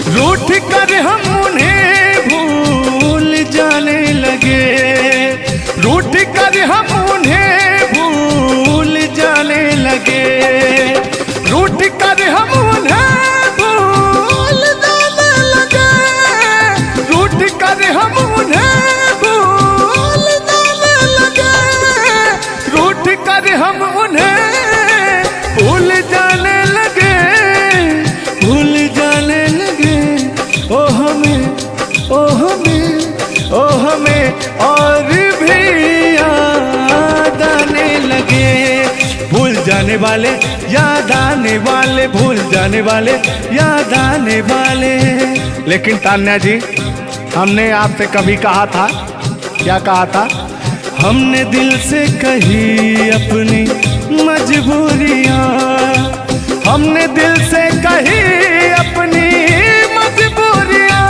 रूठ कर हम उन्हें भूल जाने लगे, रूठ कर हम उन्हें भूल जाने लगे, रूठ कर हम उन्हें भूल जाने लगे, रूठ कर हम उन्हें भूल जाने लगे, रूठ कर हम उन्हें भूल जाने लगे, भूल जाने लगे। ओ हमें, ओ हमें, ओ हमें और भी याद आने लगे। भूल जाने वाले, याद आने वाले, भूल जाने वाले, याद आने वाले। लेकिन तान्या जी, हमने आपसे कभी कहा था, क्या कहा था? हमने दिल से कही अपनी मजबूरियां, हमने दिल से कही अपनी मजबूरियां,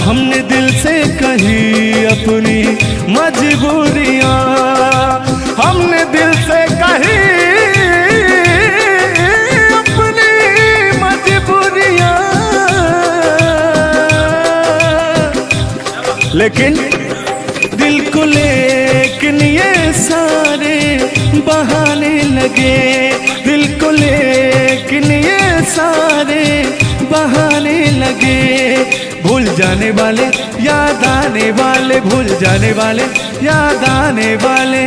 हमने दिल से कही अपनी मजबूरियां, हमने दिल से कही अपनी मजबूरियां। लेकिन दिल को लेकिन ये सारे बहाने लगे, दिल को लेकिन ये सारे बहाने लगे। भूल जाने वाले, याद आने वाले, भूल जाने वाले, याद आने वाले,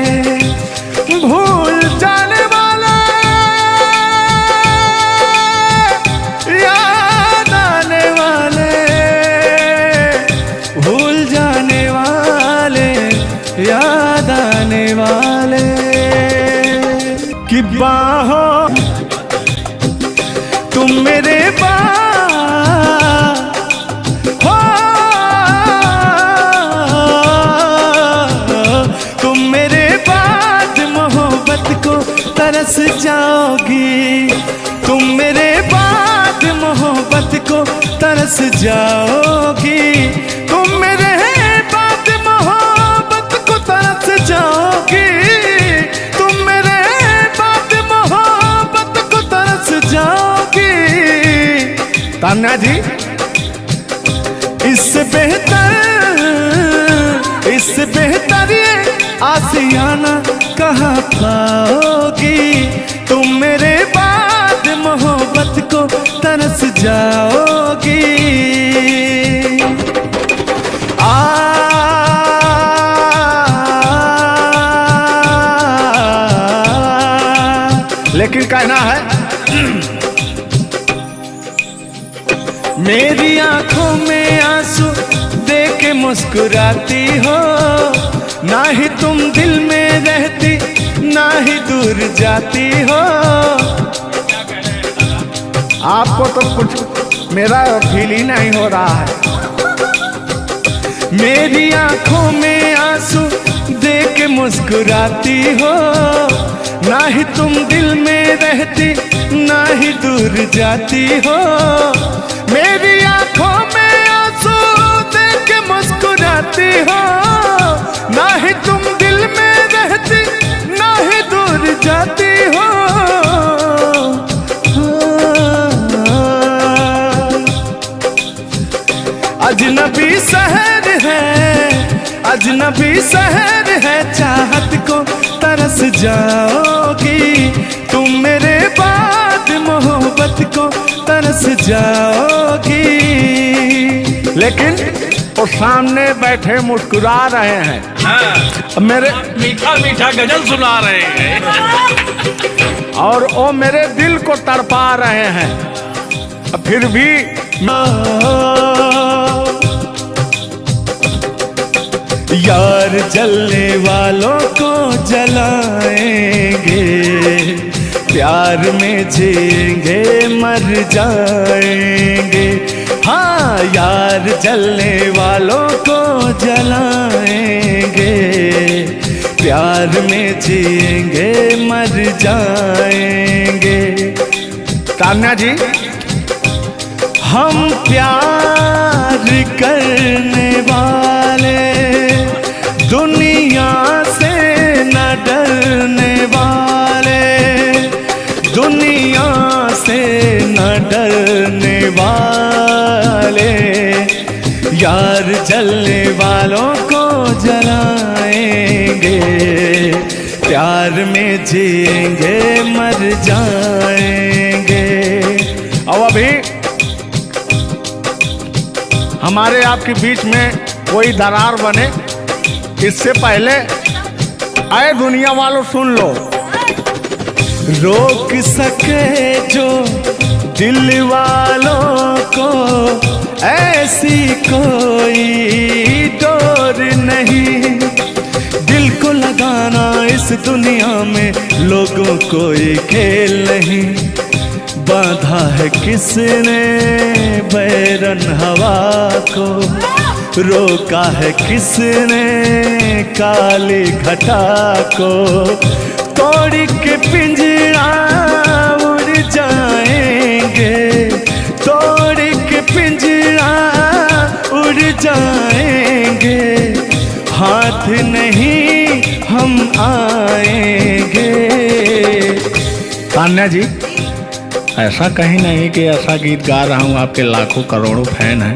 भूल जाने वाले, याद आने वाले, भूल जाने वाले, याद आने वाले। कि बाहों तुम मेरे हो, तुम मेरे बाद मोहब्बत को तरस जाओगी, तुम मेरे बाद मोहब्बत को तरस जाओगी, तुम मेरे बाद मोहब्बत को तरस जाओगी, तुम मेरे बाद मोहब्बत को तरस जाओगी। तान्या जी, इससे बेहतर ये आशियाना कहाँ पाओगी, तुम मेरे बाद मोहब्बत को तरस जाओगी। लेकिन कहना है, मेरी आंखों में आंसू देख के मुस्कुराती हो, ना ही तुम दिल में रहती, ना ही दूर जाती हो। आपको तो कुछ मेरा फील ही नहीं हो रहा है। मेरी आंखों में आंसू देख के मुस्कुराती हो, ना ही तुम दिल में रहती, ना ही दूर जाती हो। मेरी आंखों में आंसू देख के मुस्कुराती हो, ना ही तुम दिल में रहती, ना ही दूर जाती हो। अजनबी शहर है, अजनबी शहर है, चाहत को तरस जाओगी, तुम मेरे बाद मोहब्बत को तरस जाओगी। लेकिन वो सामने बैठे मुस्कुरा रहे हैं, हाँ। मेरे मीठा मीठा गजल सुना रहे हैं और वो मेरे दिल को तड़पा रहे हैं। फिर भी यार जलने वालों को जलाएंगे, प्यार में जिएंगे मर जाएंगे। हाँ, यार जलने वालों को जलाएंगे, प्यार में जिएंगे मर जाएंगे। तान्या जी, हम प्यार करने वाले दुनिया से न डरने वाले, दुनिया से न डरने वाले, वाले, यार जलने वालों को जलाएंगे, प्यार में जिएंगे मर जाएंगे। और अभी हमारे आपके बीच में कोई दरार बने इससे पहले आए दुनिया वालों सुन लो। रोक सके जो दिल वालों को ऐसी कोई डोर नहीं, दिल को लगाना इस दुनिया में लोगों कोई खेल नहीं। बांधा है किसने बैरन हवा को, रोका है किसने काली घटा को, तोड़ के पिंजरा उड़ जाएंगे, तोड़ के पिंजरा उड़ जाएंगे, हाथ नहीं हम आएंगे। तान्या जी, ऐसा कहीं नहीं कि ऐसा गीत गा रहा हूँ आपके लाखों करोड़ों फैन हैं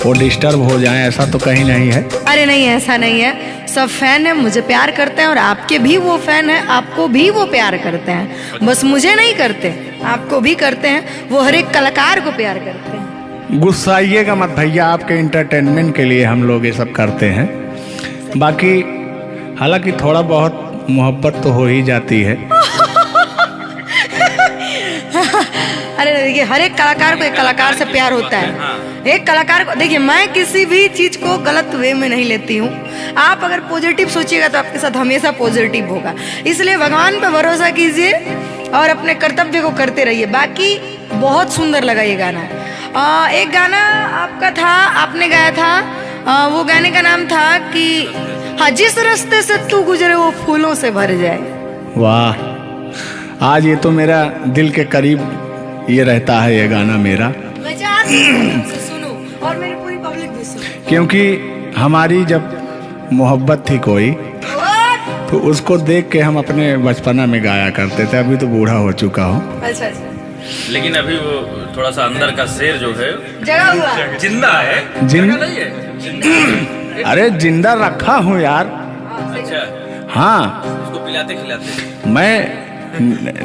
वो डिस्टर्ब हो जाएं, ऐसा तो कहीं नहीं है। अरे नहीं, ऐसा नहीं है। सब फैन है, मुझे प्यार करते हैं और आपके भी वो फैन है, आपको भी वो प्यार करते हैं। बस मुझे नहीं करते, आपको भी करते हैं। वो हर एक कलाकार को प्यार करते हैं। गुस्साइएगा मत भैया, आपके इंटरटेनमेंट के लिए हम लोग ये सब करते हैं। बाकी हालांकि थोड़ा बहुत मोहब्बत तो हो ही जाती है। अरे देखिए, हर एक कलाकार को एक कलाकार से प्यार होता है। एक कलाकार को देखिए, मैं किसी भी चीज को गलत वे में नहीं लेती हूँ। आप अगर पॉजिटिव सोचिएगा तो आपके साथ हमेशा पॉजिटिव होगा। इसलिए भगवान पे भरोसा कीजिए और अपने कर्तव्य को करते रहिए। बाकी बहुत सुंदर लगा ये गाना। एक गाना आपका था, आपने गाया था, वो गाने का नाम था कि हाँ, जिस रास्ते से तू गुजरे वो फूलों से भर जाए। वाह, आज ये तो मेरा दिल के करीब ये रहता है ये गाना मेरा। मैं चाहती हूँ सुनो और मेरी पूरी पब्लिक भी सुने, क्योंकि हमारी जब मोहब्बत थी कोई तो उसको देख के हम अपने बचपना में गाया करते थे। अभी तो बूढ़ा हो चुका हूँ। अच्छा अच्छा, लेकिन अभी वो थोड़ा सा अंदर का शेर जो है जगा हुआ जिंदा है। जिंदा नहीं है, जिंदा। अरे जिंदा रखा हूँ यार। अच्छा, हाँ, उसको पिलाते खिलाते। मैं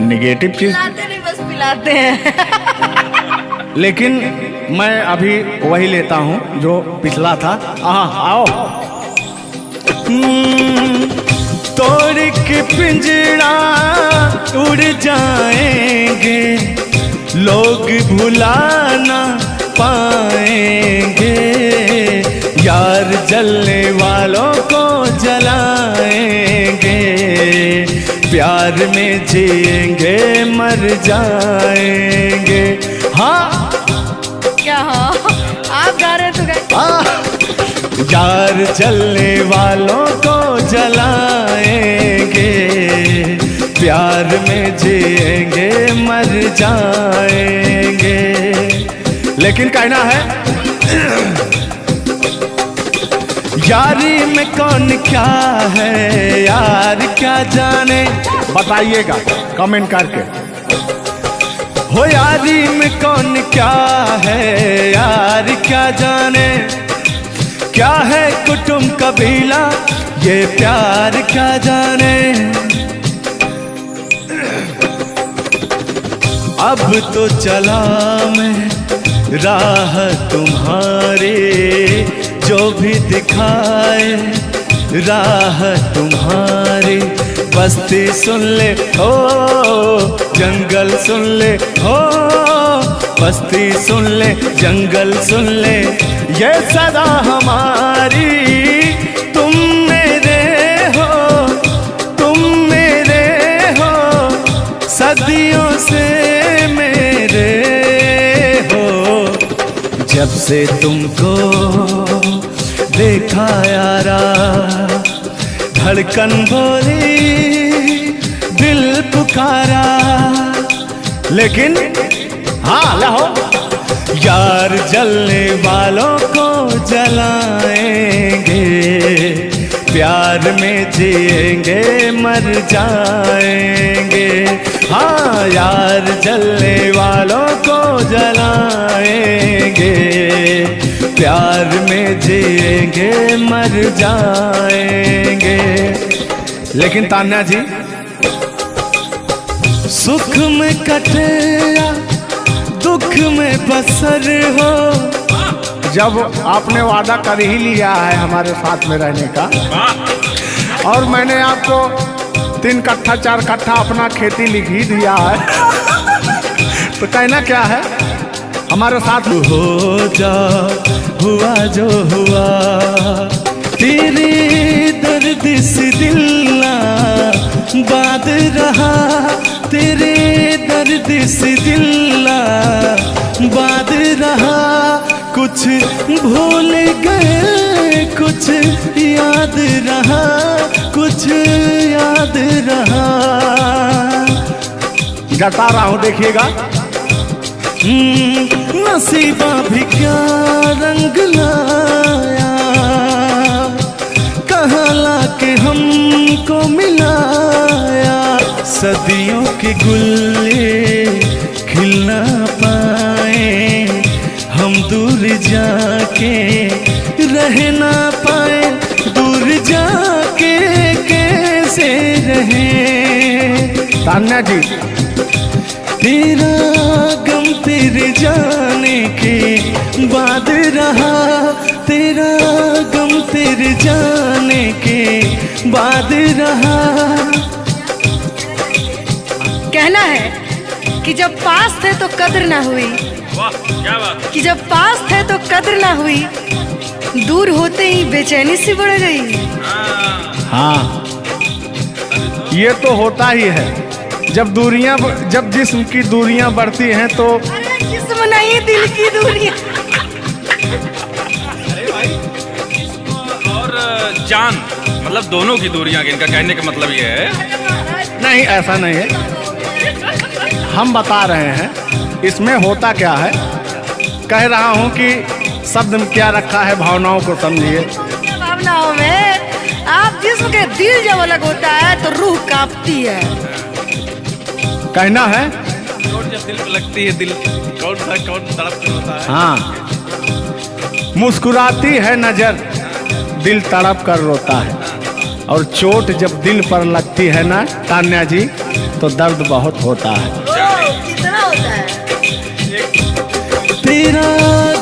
निगेटिव चीज पिलाते नहीं, बस पिलाते हैं। लेकिन मैं अभी वही लेता हूँ जो पिछला था। आओ। तोड़ के पिंजरा उड़ जाएंगे, लोग भुला ना पाएंगे, यार जलने वालों को जलाएंगे, प्यार में जिएंगे मर जाएंगे। हाँ क्या? हाँ, आप गा रहे तो यार जलने वालों को जलाएंगे, प्यार में जिएंगे मर जाएंगे। लेकिन कहना है यारी में कौन क्या है, यार क्या जाने, बताइएगा कमेंट करके। हो यारी में कौन क्या है, यार क्या जाने, क्या है कुटुंब कबीला, ये प्यार क्या जाने। अब तो चला मैं राह तुम्हारी, जो भी दिखाए राह तुम्हारी, बस्ती सुन ले हो, जंगल सुन ले हो, बस्ती सुन ले, जंगल सुन ले, ये सदा हमारी। तुम मेरे हो, तुम मेरे हो, सदियों से मेरे हो। जब से तुमको देखा यारा, धड़कन बोली, दिल पुकारा, लेकिन हाँ लाओ, यार जलने वालों को जलाएंगे, प्यार में जिएंगे मर जाएंगे। हाँ, यार जलने वालों को जलाएंगे, प्यार में जिएंगे मर जाएंगे। लेकिन तान्या जी, सुख में कटे या दुख में बसर हो, जब आपने वादा कर ही लिया है हमारे साथ में रहने का, और मैंने आपको 3 कट्ठा 4 कट्ठा अपना खेती लिख ही दिया है, तो कहना क्या है हमारे साथ हो जा, हुआ जो हुआ, तेरे दर्द से दिल ना बात रहा, तेरे दर्द से दिल ना बात रहा, कुछ भूल गए कुछ याद रहा, कुछ याद रहा। जता रहा हूं देखिएगा। नसीबा भी क्या रंग लाया, कहाँ लाके हमको मिलाया, सदियों के गुल्ले खिल ना पाए, हम दूर जाके रह ना पाए, दूर जाके कैसे रहे। तान्या जी, तेरा गम तेरे जाने के बाद रहा, तेरा गम तेरे जाने के बाद रहा। कहना है कि जब पास थे तो कद्र ना हुई, वाह क्या बात। कि जब पास थे तो कद्र ना हुई, दूर होते ही बेचैनी सी बढ़ गई। हाँ, ये तो होता ही है। जब जिस्म की दूरियां बढ़ती हैं तो जिस्म नहीं दिल की दूरियां। अरे भाई, जिस्म और जान मतलब दोनों की दूरियां, इनका कहने का मतलब ये है। नहीं, ऐसा नहीं है, हम बता रहे हैं इसमें होता क्या है। कह रहा हूं कि शब्द में क्या रखा है, भावनाओं को समझिए। भावनाओं में आप जिस्म के दिल जब अलग होता है तो रूह कांपती है। कहना है चोट जब दिल पे लगती है, दिल कौन तड़प कर होता है। हाँ, मुस्कुराती है नजर, दिल तड़प कर रोता है, और चोट जब दिल पर लगती है ना तान्या जी, तो दर्द बहुत होता है। कितना होता है। तेरा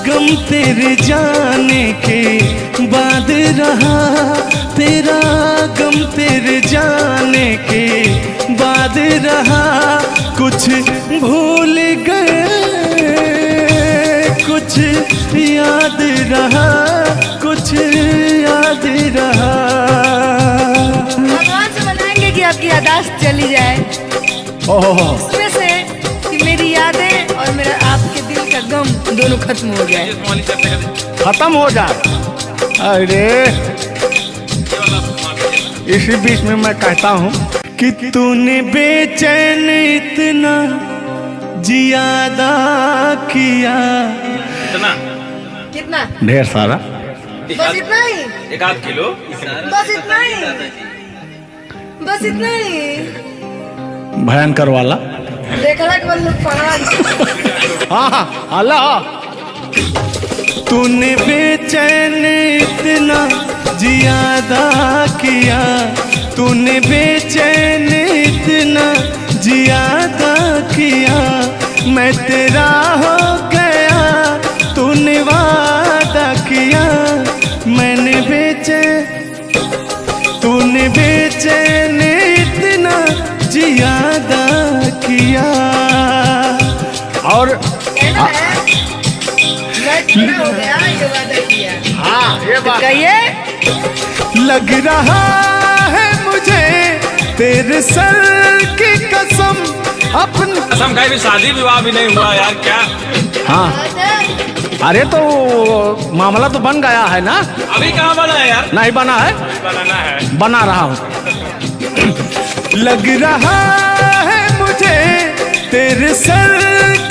गम तेरे जाने के बाद रहा, तेरा गम तेरे जाने के बाद रहा, कुछ भूल गए कुछ याद रहा, कुछ याद रहा। भगवान से मनाएंगे कि आपकी यादाश्त चली जाए, ओह, उसमें से कि मेरी यादें और मेरा आपके दिल का गम दोनों खत्म हो जाए। खत्म हो जाए। अरे इसी बीच में मैं कहता हूँ कि तूने बेचैन इतना जियादा किया। कितना? ढेर सारा। बस इतना ही? 1-8 किलो। बस इतना ही? बस इतना ही? भयंकर वाला। देखला के बंदूक पकड़ा। हाँ, अल्लाह। तूने बेचैन इतना जियादा किया, तूने बेचैन इतना जियादा किया, मैं तेरा हो गया, तूने वादा किया, मैंने तूने बेचैन इतना जियादा किया। और हो गया, ये वादा किया। हाँ, ये बात कहिए। लग रहा है मुझे तेरे सर की कसम, अपनी कसम का भी शादी विवाह भी नहीं हुआ यार, क्या? हाँ, अरे तो मामला तो बन गया है ना। अभी कहाँ बना है यार? नहीं बना है, बनाना है, बना रहा हूँ। लग रहा है मुझे तेरे सर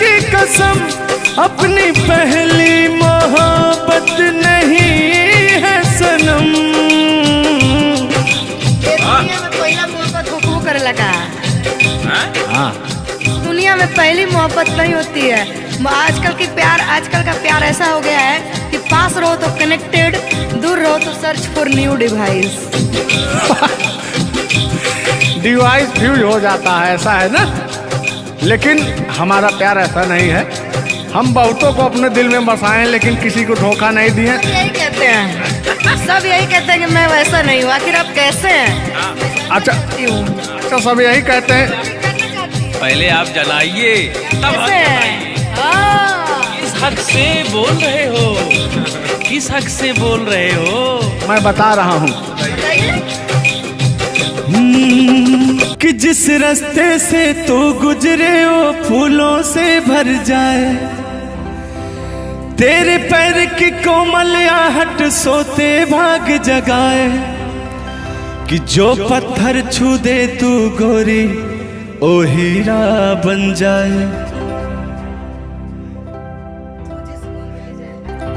की कसम, अपनी पहली मोहब्बत नहीं है सनम। दुनिया में पहला मोहब्बत को करे लगा। हाँ, दुनिया में पहली मोहब्बत नहीं होती है। आजकल का प्यार ऐसा हो गया है कि पास रहो तो कनेक्टेड, दूर रहो तो search for new device. Device fuse हो जाता है, ऐसा है ना। लेकिन हमारा प्यार ऐसा नहीं है। हम बहुतों को अपने दिल में बसाएं लेकिन किसी को धोखा नहीं दिए। यही कहते हैं, सब यही कहते हैं कि मैं वैसा नहीं हूँ। आखिर आप कैसे हैं? अच्छा सब यही कहते हैं। पहले आप जलाइए तब हम कैसे हैं? बताएंगे। किस हक से बोल रहे हो, किस हक से बोल रहे हो? मैं बता रहा हूँ कि जिस रास्ते से तू गुजरे वो फूलों से भर जाए, तेरे पैर की कोमल आहट सोते भाग जगाए, कि जो पत्थर छू दे तू गोरी ओ हीरा बन जाए,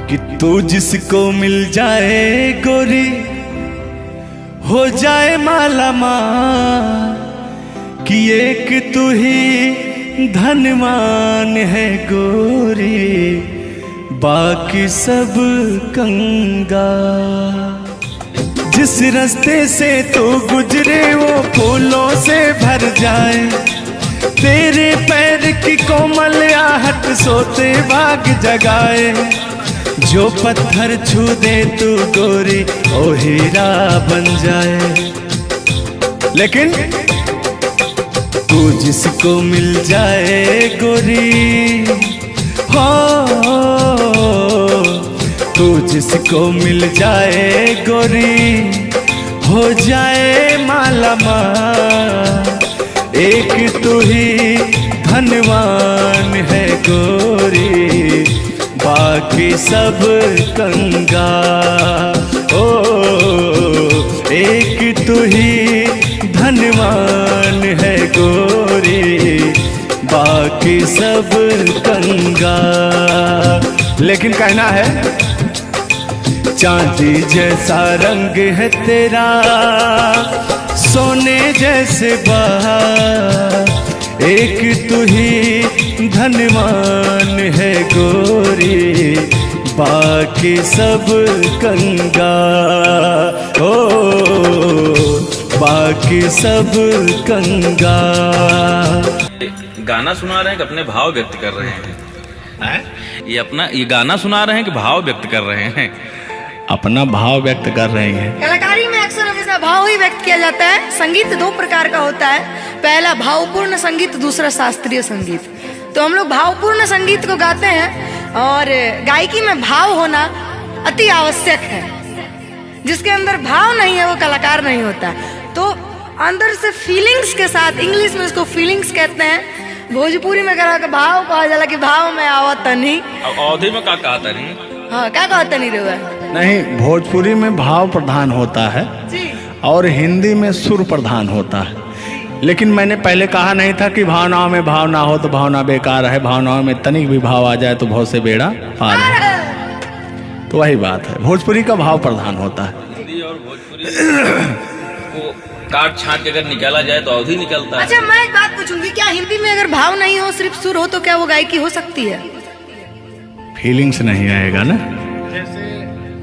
कि तू जिसको मिल जाए गोरी हो जाए माला माल, कि एक तू ही धनवान है गोरी बाकी सब कंगाल। जिस रास्ते से तू गुजरे वो फूलों से भर जाए, तेरे पैर की कोमल आहट सोते भाग जगाए, जो पत्थर छू दे तू गोरी ओ हीरा बन जाए। लेकिन तू जिसको मिल जाए गोरी हो, तू जिसको मिल जाए गोरी हो जाए माला माल, एक तू ही धनवान है गोरी बाकी सब कंगाल। ओ एक तू ही धनवान है गोरी बाकी सब कंगाल। लेकिन कहना है चांदी जैसा रंग है तेरा सोने जैसे बहार, एक तू ही धनवान है गोरी बाकी सब कंगाल। ओ बाकी सब कंगाल। गाना सुना रहे हैं कि अपने भाव व्यक्त कर रहे हैं? ये गाना सुना रहे हैं कि भाव व्यक्त कर रहे हैं? अपना भाव व्यक्त कर रहे हैं। कलाकारी में अक्सर हमेशा भाव ही व्यक्त किया जाता है। संगीत दो प्रकार का होता है, पहला भावपूर्ण संगीत, दूसरा शास्त्रीय संगीत। तो हम लोग भावपूर्ण संगीत को गाते हैं और गायकी में भाव होना अति आवश्यक है। जिसके अंदर भाव नहीं है वो कलाकार नहीं होता। तो अंदर से फीलिंग्स के साथ, इंग्लिश में इसको फीलिंग्स कहते हैं, भोजपुरी में भाव कहा जाला कि भाव में आवत नहीं। अवधि में क्या कहा था नहीं? हाँ क्या कहता नहीं रहा नहीं, भोजपुरी में भाव प्रधान होता है जी, और हिंदी में सुर प्रधान होता है। लेकिन मैंने पहले कहा नहीं था कि भावनाओं में भाव ना हो तो भावना बेकार है, भावनाओं में तनिक भी भाव आ जाए तो भाव से बेड़ा पार है। तो वही बात है, भोजपुरी का भाव प्रधान होता है। हिंदी और भोजपुरी को काट छाट के अगर निकाला जाए तो अवधि निकलता है। अच्छा मैं एक बात पूछूंगी, क्या हिंदी में अगर भाव नहीं हो सिर्फ सुर हो तो क्या वो गायकी हो सकती है? फीलिंग्स नहीं आएगा ना।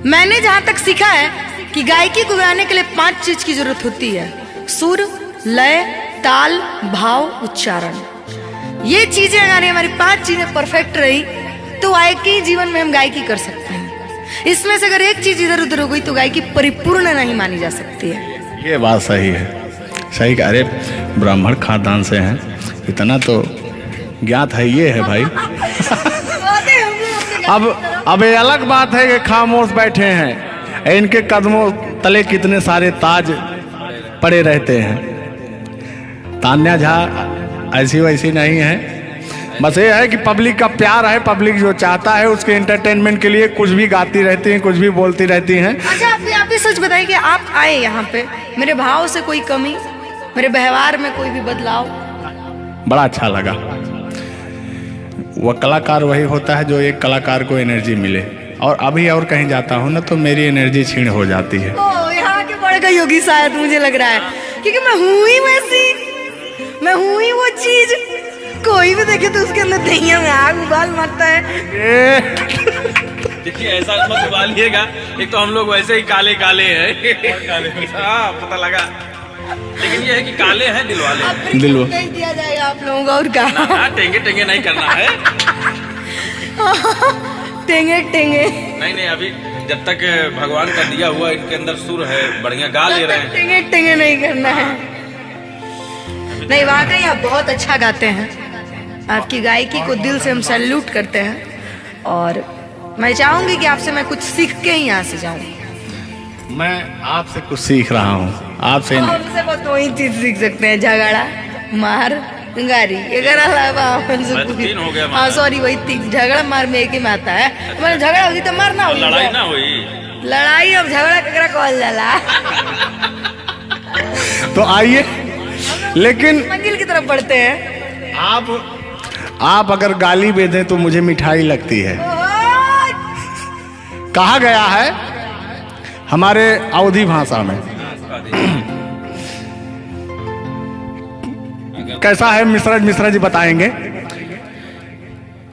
मैंने जहाँ तक सीखा है कि गायकी को गाने के लिए 5 चीज की जरूरत होती है, सुर, लय, ताल, भाव, उच्चारण। ये चीजें अगर हमारी 5 चीजें परफेक्ट रही तो गायकी जीवन में हम गायकी कर सकते हैं। इसमें से अगर एक चीज इधर उधर हो गई तो गायकी परिपूर्ण नहीं मानी जा सकती है। ये बात सही है, सही। अरे ब्राह्मण खानदान से हैं, इतना तो ज्ञात है। ये है भाई। अब ये अलग बात है कि खामोश बैठे हैं, इनके कदमों तले कितने सारे ताज पड़े रहते हैं। तान्या झा ऐसी वैसी नहीं है, बस ये है कि पब्लिक का प्यार है, पब्लिक जो चाहता है उसके एंटरटेनमेंट के लिए कुछ भी गाती रहती हैं, कुछ भी बोलती रहती हैं। अच्छा आप भी सच बताइए कि आप आए यहाँ पे, मेरे भाव से कोई कमी, मेरे व्यवहार में कोई भी बदलाव? बड़ा अच्छा लगा। वह कलाकार वही होता है जो एक कलाकार को एनर्जी मिले, और अभी और कहीं जाता हूँ ना तो मेरी एनर्जी क्षीण हो जाती है। ओ यहाँ के बढ़ गई होगी शायद, मुझे लग रहा है, क्योंकि मैं हूँ ही वैसी, मैं हूँ ही वो चीज। कोई भी देखे तो उसके अंदर दहिया में आग उबाल मारता है। देखिए ऐसा मत उबालिएगा, एक तो हम लोग वैसे ही काले काले हैं। हाँ पता लगा, लेकिन ये है कि काले हैं दिल वाले। अब दिलवा नहीं दिया जाएगा आप लोगों को और क्या। ना टेंगे टेंगे नहीं करना है। टेंगे टेंगे नहीं अभी जब तक भगवान का दिया हुआ इनके अंदर सुर है, बढ़िया गा ले रहे हैं। टेंगे टेंगे नहीं करना है। नहीं वाकई आप बहुत अच्छा गाते हैं, आपकी गायकी को दिल से हम सैल्यूट करते हैं और मैं चाहूंगी कि आपसे मैं कुछ सीख के ही यहाँ से जाऊँ। मैं आपसे कुछ सीख रहा हूँ, आपसे नहीं। हमसे बस दो ही चीज सीख सकते हैं, झगड़ा मार गारी। अगर अलावा हमसे मैं तो 3 हो गया। हाँ सॉरी वही 3, झगड़ा मार में एक ही में आता है। मतलब झगड़ा होगी तो मारना होगी, लड़ाई ना हुई। लड़ाई अब झगड़ा ककरा कहल जाला। तो आइए, लेकिन मंजिल की तरफ बढ़ते हैं। आप अगर गाली दे दें तो मुझे मिठाई लगती है। कहा गया है हमारे अवधी भाषा में, कैसा है मिश्रा जी बताएंगे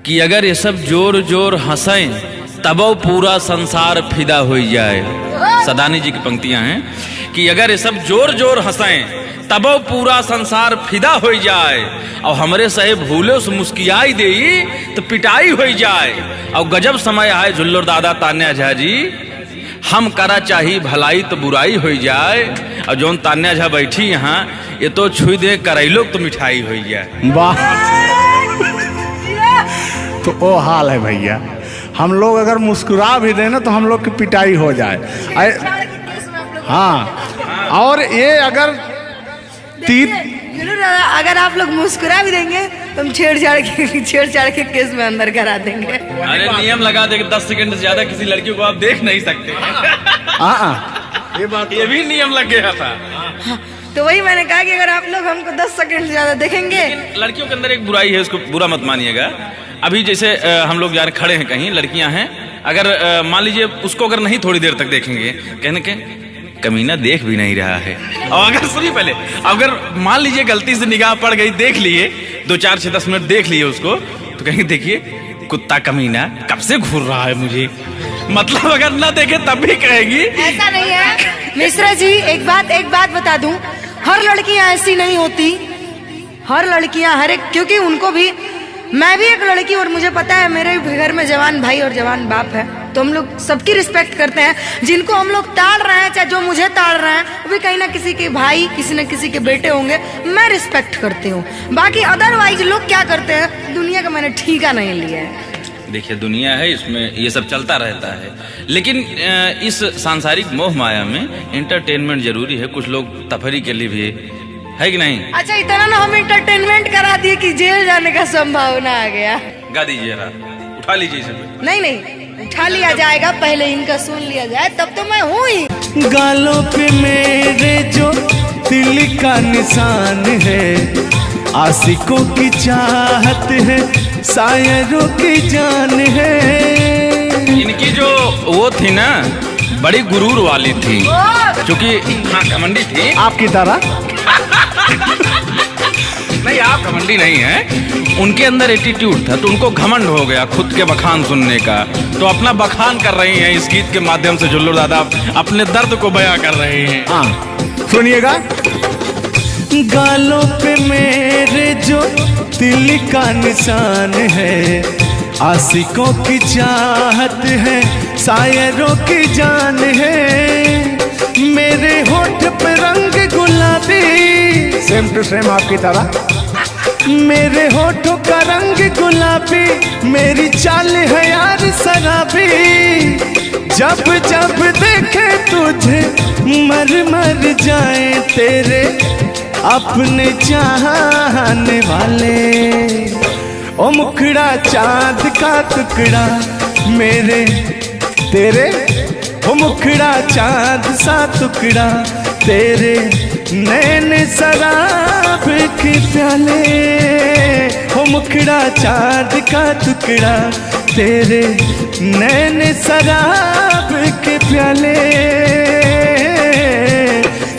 कि अगर ये सब जोर जोर हंसें तब पूरा संसार फिदा हो जाए। सदानी जी की पंक्तियां हैं कि अगर ये सब जोर जोर हंसें तब पूरा संसार फिदा हो जाए, और हमरे सहे भूले उस मुस्कियाई दे तो पिटाई हो जाए। और गजब समय आए झुल्लर दादा तान्या झा जी, हम करा चाही भलाई तो बुराई हो जाए। और जोन तान्या झा बैठी यहाँ, ये तो छुई दे करैलो तो मिठाई हो जाए। वाह, तो वो हाल है भैया। हम लोग अगर मुस्कुरा भी दें ना तो हम लोग की पिटाई हो जाए। हाँ, और ये अगर अगर आप लोग मुस्कुरा भी देंगे तो हम छेड़छाड़ के केस में अंदर करा देंगे। अरे नियम लगा दे कि 10 सेकंड से ज्यादा किसी लड़की को आप देख नहीं सकते। ये भी नियम लग गया था। तो वही मैंने कहा कि अगर आप लोग हमको 10 सेकंड से ज्यादा देखेंगे। लड़कियों के अंदर एक बुराई है, उसको बुरा मत मानिएगा। अभी जैसे हम लोग यार खड़े हैं कहीं, लड़कियां हैं, अगर मान लीजिए उसको अगर नहीं थोड़ी देर तक देखेंगे, कहने के कमीना देख भी नहीं रहा है। और अगर सुनिए पहले, अगर मान लीजिए गलती से निगाह पड़ गई, देख लिए 2 4 6 10 मिनट देख लिए उसको, तो कहेंगे देखिए कुत्ता कमीना कब से घूर रहा है मुझे। मतलब अगर ना देखे तब भी कहेगी। ऐसा नहीं है मिश्रा जी, एक बात बता दूं, हर लड़कियां ऐसी नहीं होती। हर लड़कियां हर एक, क्योंकि उनको भी, मैं भी एक लड़की और मुझे पता है मेरे घर में जवान भाई और जवान बाप है, तो हम लोग सबकी रिस्पेक्ट करते हैं। जिनको हम लोग ताड़ रहे हैं, चाहे जो मुझे ताड़ रहे हैं, वो भी कहीं ना किसी के भाई, किसी न किसी के बेटे होंगे, मैं रिस्पेक्ट करती हूँ। बाकी अदरवाइज लोग क्या करते हैं, दुनिया का मैंने ठीका नहीं लिया है। देखिए दुनिया है, इसमें ये सब चलता रहता है, लेकिन इस सांसारिक मोह माया में एंटरटेनमेंट जरूरी है। कुछ लोग तफरी के लिए भी है कि नहीं। अच्छा, इतना ना हम एंटरटेनमेंट करा दिए कि जेल जाने का संभावना आ गया। गा दीजिए, उठा लीजिए इसे। नहीं उठा लिया जाएगा, पहले इनका सुन लिया जाए, तब तो मैं हूँ ही। गालों पे मेरे जो दिल का निशान है, आशिकों की चाहत है, शायरों की जान है। इनकी जो वो थी ना, बड़ी गुरूर वाली थी, क्योंकि हाँ घमंडी थी आपकी तरह। नहीं आप घमंडी नहीं हैं, उनके अंदर एटीट्यूड था, तो उनको घमंड हो गया खुद के बखान सुनने का, तो अपना बखान कर रही हैं इस गीत के माध्यम से। झुल्लू दादा अपने दर्द को बयां कर रहे हैं। हाँ सुनिएगा। गालों पे मेरे जो दिल का निशान है, आशिकों की चाहत है, शायरों की जान है। मेरे होठ पे रंग गुलाबी, सेम टू सेम आपकी तरह। मेरे होठों का रंग गुलाबी, मेरी चाल है यार शराबी। जब जब देखे तुझे मर मर जाए तेरे अपने चाहने वाले। ओ मुखड़ा चांद का टुकड़ा मेरे तेरे, ओ मुखड़ा चांद सा टुकड़ा तेरे, नैन शराब के प्याले। ओ मुखड़ा चांद का टुकड़ा तेरे, नैन शराब के प्याले।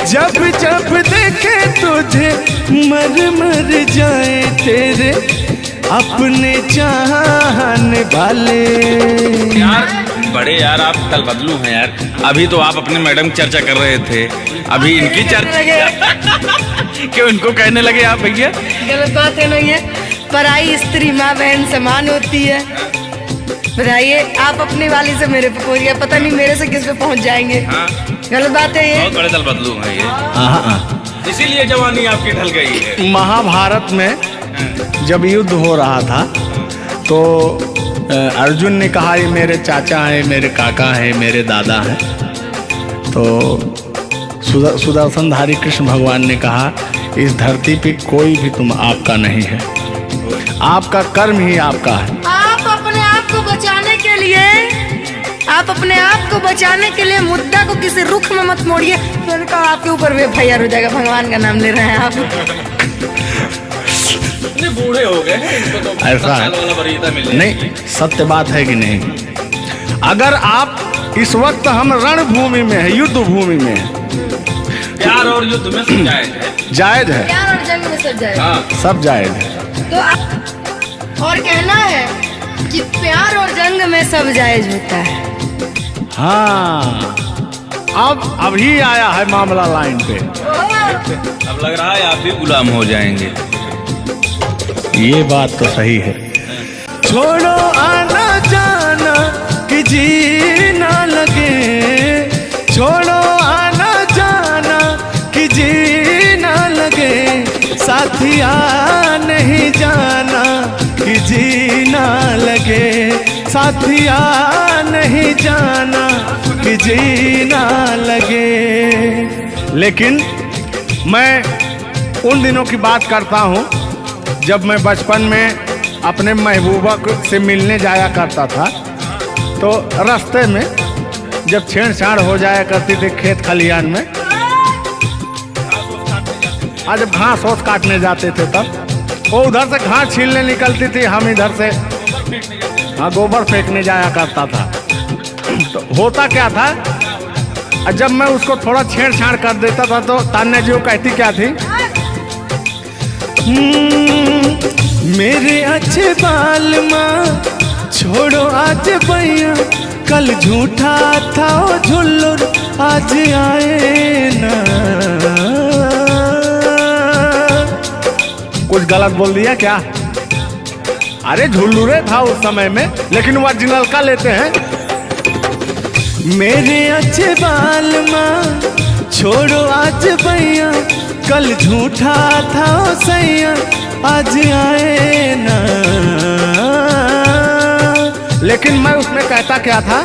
जब जब देखे तुझे मर मर जाए तेरे अपने चाहने वाले। यार बड़े यार आप तल बदलू हैं यार। अभी तो आप अपने मैडम की चर्चा कर रहे थे, अभी इनकी चर्चा क्यों इनको कहने लगे आप भैया? गलत बात है नहीं है। पराई स्त्री माँ बहन समान होती है। बताइए, आप अपनी वाली से मेरे पे पहुंच गए, पता नहीं मेरे से किस पे पहुंच जाएंगे। हाँ। गलत बात है ये। बहुत बड़े तल बदलू हैं ये, इसीलिए जवानी आपकी ढल गई है। महाभारत में जब युद्ध हो रहा था तो अर्जुन ने कहा ये मेरे चाचा हैं, मेरे काका हैं, मेरे दादा हैं। तो सुदर्शनधारी कृष्ण भगवान ने कहा इस धरती पे कोई भी तुम आपका नहीं है, आपका कर्म ही आपका है। आप अपने आप को बचाने के लिए, आप अपने आप को बचाने के लिए मुद्दा को किसी रुख में मत मोड़िए। मैंने कहा आपके ऊपर भी FIR हो जाएगा। भगवान का नाम ले रहे हैं आप। बूढ़े हो गए हैं, इनको तो ऐसा है वाला वरीयता मिल जाएगी। नहीं, सत्य बात है कि नहीं? अगर आप इस वक्त हम रणभूमि में है, युद्ध भूमि में है, प्यार और युद्ध में सब जायज है। जायज है, प्यार और जंग में सब जाएगा। हाँ। सब जायज है। तो और कहना है कि प्यार और जंग में सब जायज होता है। हाँ, अब अभी आया है मामला लाइन पे। अब लग रहा है आप भी गुलाम हो जाएंगे। ये बात तो सही है। छोड़ो आना जाना कि जी ना लगे, छोड़ो आना जाना कि जी ना लगे, साथिया नहीं जाना कि जी ना लगे, साथिया नहीं जाना कि जी ना लगे। लेकिन मैं उन दिनों की बात करता हूँ जब मैं बचपन में अपने महबूबा से मिलने जाया करता था। तो रास्ते में जब छेड़छाड़ हो जाया करती थी खेत खलिहान में, आज जब घास ओस काटने जाते थे तब वो उधर से घास छीलने निकलती थी, हम इधर से गोबर फेंकने जाया करता था। तो होता क्या था, जब मैं उसको थोड़ा छेड़छाड़ कर देता था तो तान्या जी वो कहती क्या थी, मेरे अच्छे बाल माँ छोड़ो आज भैया, कल झूठा था वो झुल्लुर आज आए ना। कुछ गलत बोल दिया क्या? अरे झुल्लुरे था उस समय में, लेकिन ओरिजिनल का लेते हैं। मेरे अच्छे बाल माँ छोड़ो आज भैया, कल झूठा था वो सैया आज आए ना। लेकिन मैं उसमें कहता क्या था,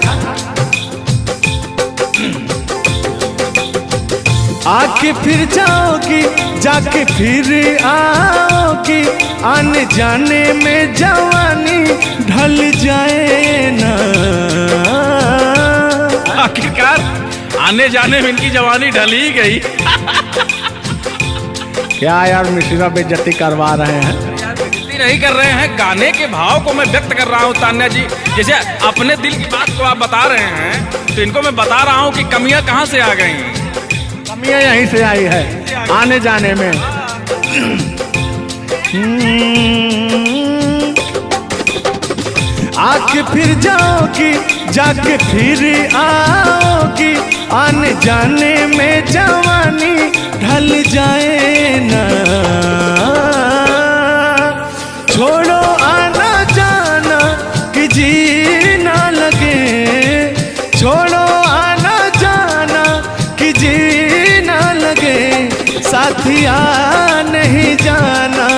आके फिर जाओगी जाके फिर आओगी, आने जाने में जवानी ढल जाए ना। आखिरकार आने जाने में इनकी जवानी ढल ही गई। क्या यार मिश्रा बेइज्जती करवा रहे हैं? बेइज्जती नहीं कर रहे हैं, गाने के भाव को मैं व्यक्त कर रहा हूँ तान्या जी। जैसे अपने दिल की बात को आप बता रहे हैं तो इनको मैं बता रहा हूँ कि कमियां कहाँ से आ गई। कमियां यहीं से आई है आने जाने में। आके फिर जाओगी जाके फिर आओगी, आने जाने में जवानी ढल जाए ना। छोड़ो आना जाना कि जी ना लगे, छोड़ो आना जाना कि जी ना लगे, साथिया नहीं जाना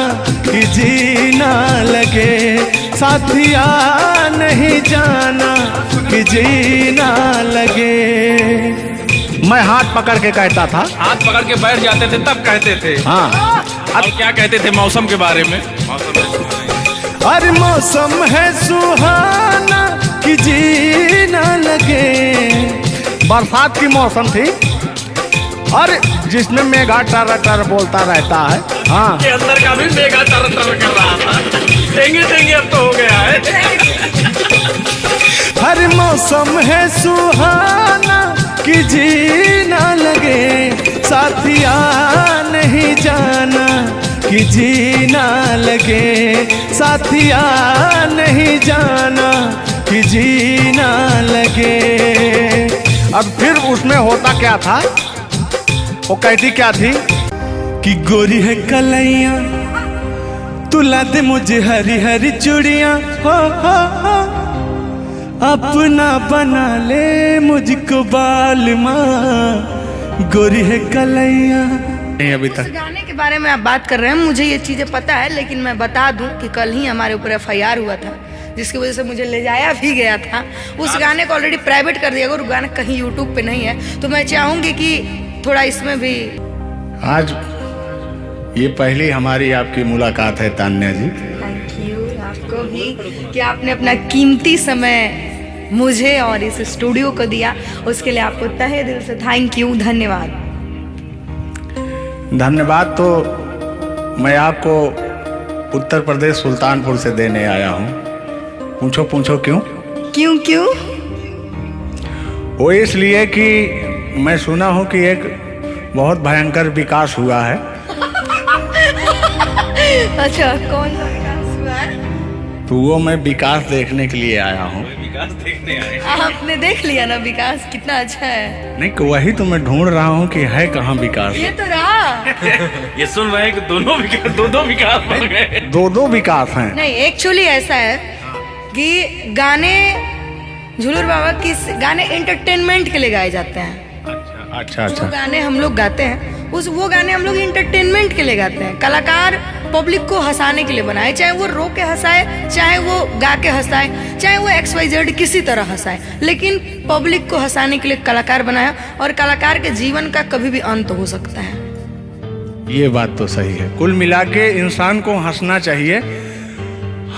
कि जी ना लगे, साथिया नहीं जाना कि जी ना लगे। मैं हाथ पकड़ के कहता था, हाथ पकड़ के बैठ जाते थे तब कहते थे। हाँ, अब क्या कहते थे मौसम के बारे में? अरे मौसम है सुहाना कि जी ना लगे। बरसात की मौसम थी और जिसमें मेघा टर टर बोलता रहता है। हाँ, के अंदर का भी मेघा टर टर कर रहा था। देंगे देंगे अब तो हो गया है। हर मौसम है सुहाना कि जी ना लगे, साथिया नहीं जाना कि जी ना लगे, साथिया नहीं जाना कि जी ना लगे। के। अब फिर उसमें होता क्या था, वो कहती क्या थी कि गोरी है कलैया तुला दे मुझे हरी हरी चूड़ियां, हो अपना बना ले मुझको बाल माँ, गोरी है कलैया। नहीं अभी तक इस गाने के बारे में आप बात कर रहे हैं, मुझे ये चीजें पता है, लेकिन मैं बता दूं कि कल ही हमारे ऊपर FIR हुआ था, जिसकी वजह से मुझे ले जाया भी गया था। उस गाने को ऑलरेडी प्राइवेट कर दिया गया और गाना कहीं YouTube पे नहीं है, तो मैं चाहूंगी कि थोड़ा इसमें भी। आज ये पहली हमारी आपकी मुलाकात है तान्या जी। थैंक यू आपको भी कि आपने अपना कीमती समय मुझे और इस स्टूडियो को दिया, उसके लिए आपको तहे दिल से थैंक यू, धन्यवाद। धन्यवाद तो मैं आपको उत्तर प्रदेश सुल्तानपुर से देने आया हूँ। पूछो पूछो क्यों? क्यों क्यों? वो इसलिए कि मैं सुना हूँ कि एक बहुत भयंकर विकास हुआ है। अच्छा, कौन सा विकास हुआ है? तो वो मैं विकास देखने के लिए आया हूँ। विकास देखने आए। आपने देख लिया ना विकास कितना अच्छा है? नहीं, वही तो मैं ढूंढ रहा हूँ कि है कहाँ विकास। ये तो रहा। ये सुन रहे हैं कि दोनों विकास, दो विकास बन गए। दो विकास हैं। नहीं, एक्चुअली ऐसा है कि गाने झुलूर बाबा की गाने एंटरटेनमेंट के लिए गाए जाते हैं। अच्छा जो गाने हम लोग गाते हैं वो गाने हम लोग इंटरटेनमेंट के लिए गाते हैं। कलाकार पब्लिक को हंसाने के लिए बनाए, चाहे वो रो के हंसाए, चाहे वो गा के हंसाए, चाहे वो XYZ किसी तरह हंसाए, लेकिन पब्लिक को हंसाने के लिए कलाकार बनाया, और कलाकार के जीवन का कभी भी अंत हो सकता है। ये बात तो सही है। कुल मिला के इंसान को हंसना चाहिए।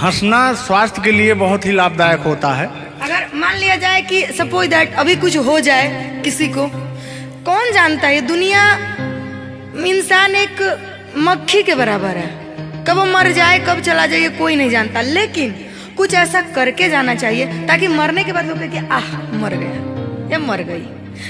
हंसना स्वास्थ्य के लिए बहुत ही लाभदायक होता है। अगर मान लिया जाए कि सपोज दैट अभी कुछ हो जाए किसी को, कौन जानता है? दुनिया इंसान एक मक्खी के बराबर है, कब वो मर जाए कब चला जाए कोई नहीं जानता, लेकिन कुछ ऐसा करके जाना चाहिए ताकि मरने के बाद लोग कहें आह मर गया या मर गई,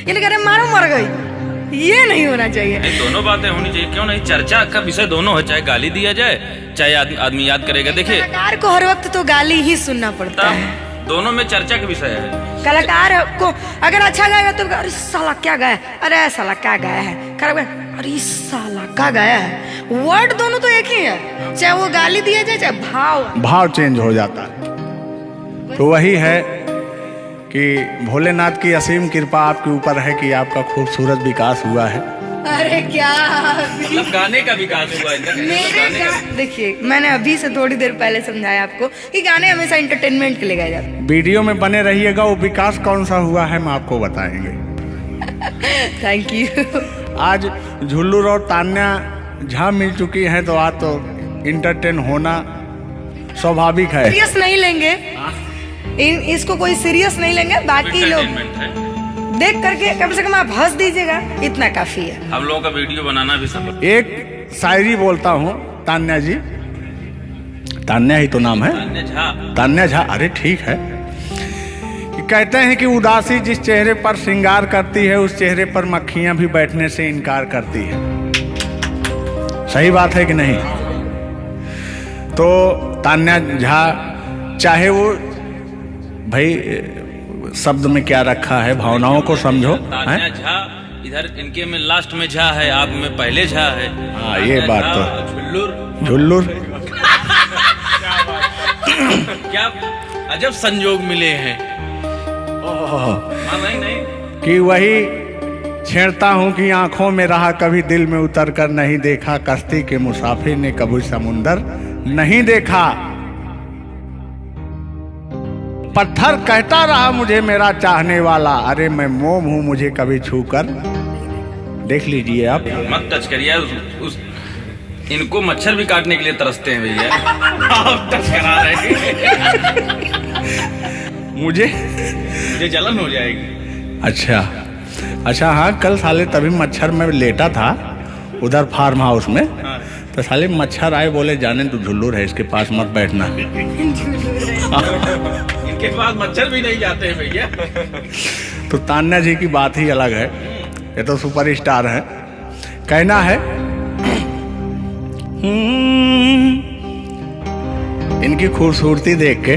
ये नहीं कह रहे मारो मर गई, ये नहीं होना चाहिए। नहीं, दोनों बातें होनी चाहिए। क्यों नहीं? चर्चा का विषय दोनों है, चाहे गाली दिया जाए चाहे आदमी याद करेगा। देखिए, कलाकार को हर वक्त तो गाली ही सुनना पड़ता है, दोनों में चर्चा का विषय है। कलाकार को अगर अच्छा गाएगा तो अरे साला क्या गाया, अरे साला क्या गाया है, खराब गाया, अरे साला क्या गाया है। वर्ड दोनों तो एक ही है, चाहे वो गाली दिया जाए चाहे भाव चेंज हो जाता है। तो वही है कि भोलेनाथ की असीम कृपा आपके ऊपर है कि आपका खूबसूरत विकास हुआ है। अरे क्या मतलब गाने का विकास हुआ है। देखिए, मैंने अभी से थोड़ी देर पहले समझाया आपको कि गाने हमेशा एंटरटेनमेंट के लिए गाए जाते हैं। वीडियो में बने रहिएगा, वो विकास कौन सा हुआ है हम आपको बताएंगे। Thank you. आज झुल्लूर और तान्या झा मिल चुकी हैं, तो आज तो इंटरटेन होना स्वाभाविक है। सीरियस नहीं लेंगे, इसको कोई सीरियस नहीं लेंगे। बाकी लोग देख करके कम से कम आप हंस दीजिएगा, इतना काफी है। हम लोगों का वीडियो बनाना भी सब। एक शायरी बोलता हूँ तान्या जी, तान्या ही तो नाम है, तान्या झा। अरे ठीक है। कि कहते हैं कि उदासी जिस चेहरे पर श्रृंगार करती है, उस चेहरे पर मक्खियां भी बैठने से इनकार करती है। सही बात है कि नहीं? तो तान्या झा, चाहे वो भाई शब्द में क्या रखा है, भावनाओं को समझो। तान्या झा इधर इनके में लास्ट में झा है, आप में पहले झा है। हाँ, ये बात तो झुल्लूर क्या अजब संजोग मिले हैं। नहीं कि वही छेड़ता हूँ कि आंखों में रहा कभी दिल में उतर कर नहीं देखा, कश्ती के मुसाफिर ने कभी समुंदर नहीं देखा। पत्थर कहता रहा मुझे मेरा चाहने वाला, अरे मैं मोम हूँ मुझे कभी छू कर देख लीजिए आप। मत टच करिए उस इनको मच्छर भी काटने के लिए तरसते हैं भैया। आप टच करा रहे हैं। मुझे जलन हो जाएगी। अच्छा हाँ, कल साले तभी मच्छर में लेटा था उधर फार्म हाउस में। तो साले मच्छर आए, बोले जाने तू झुल्लूर है, इसके पास मत बैठना। इनके पास मच्छर भी नहीं जाते हैं भैया। तो तान्या जी की बात ही अलग है, ये तो सुपरस्टार है। कहना है इनकी खूबसूरती देख के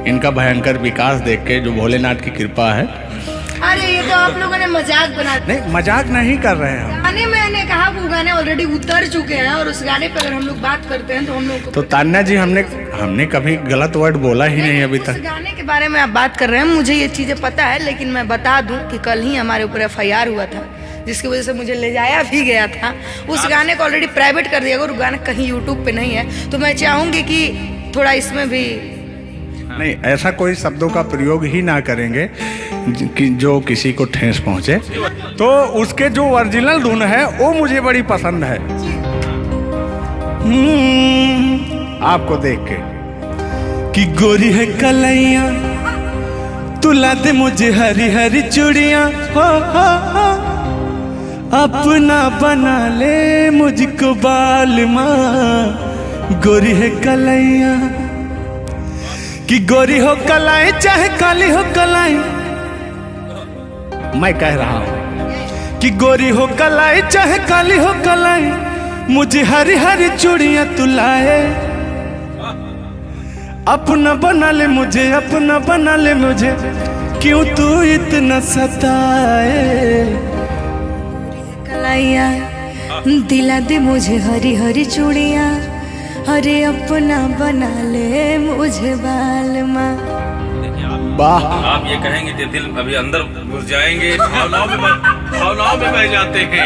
इनका भयंकर विकास देख के, जो भोलेनाथ की कृपा है। अरे ये तो आप लोगों ने मजाक बना दिया। नहीं, मजाक नहीं कर रहे हैं हम। गाने मैंने कहा वो गाने ऑलरेडी उतर चुके हैं और उस गाने पे अगर हम लोग बात करते हैं तो हम लोग को तो तान्या जी, हमने कभी गलत वर्ड बोला ही नहीं अभी उस तक। गाने के बारे में आप बात कर रहे हैं, मुझे ये चीजें पता है, लेकिन मैं बता दूं कि कल ही हमारे ऊपर FIR हुआ था, जिसकी वजह से मुझे ले जाया भी गया था। उस गाने को ऑलरेडी प्राइवेट कर दिया, और गाना कहीं यूट्यूब पे नहीं है। तो मैं चाहूंगी कि थोड़ा इसमें भी नहीं, ऐसा कोई शब्दों का प्रयोग ही ना करेंगे कि जो किसी को ठेस पहुंचे। तो उसके जो ओरिजिनल धुन है वो मुझे बड़ी पसंद है। आपको देख के कि गोरी है कलैया तुला दे मुझे हरी हरी चूड़ियां, हो अपना बना ले मुझको बाल माँ। गोरी है कलैया कि गोरी हो कलाई चाहे काली हो कलाई, मैं कह रहा हूं कि गोरी हो कलाई चाहे काली हो कलाई, मुझे हरी हरी चूड़ियां तुलाए, अपना बना ले मुझे, अपना बना ले मुझे, क्यों तू इतना सताए। कलाइया दिला दे मुझे हरी हरी चूड़ियां, अरे अपना बना ले मुझे बाल माँ। वाह, आप ये कहेंगे कि दिल अभी अंदर घुस जाएंगे, भावनाओं में बह जाते हैं।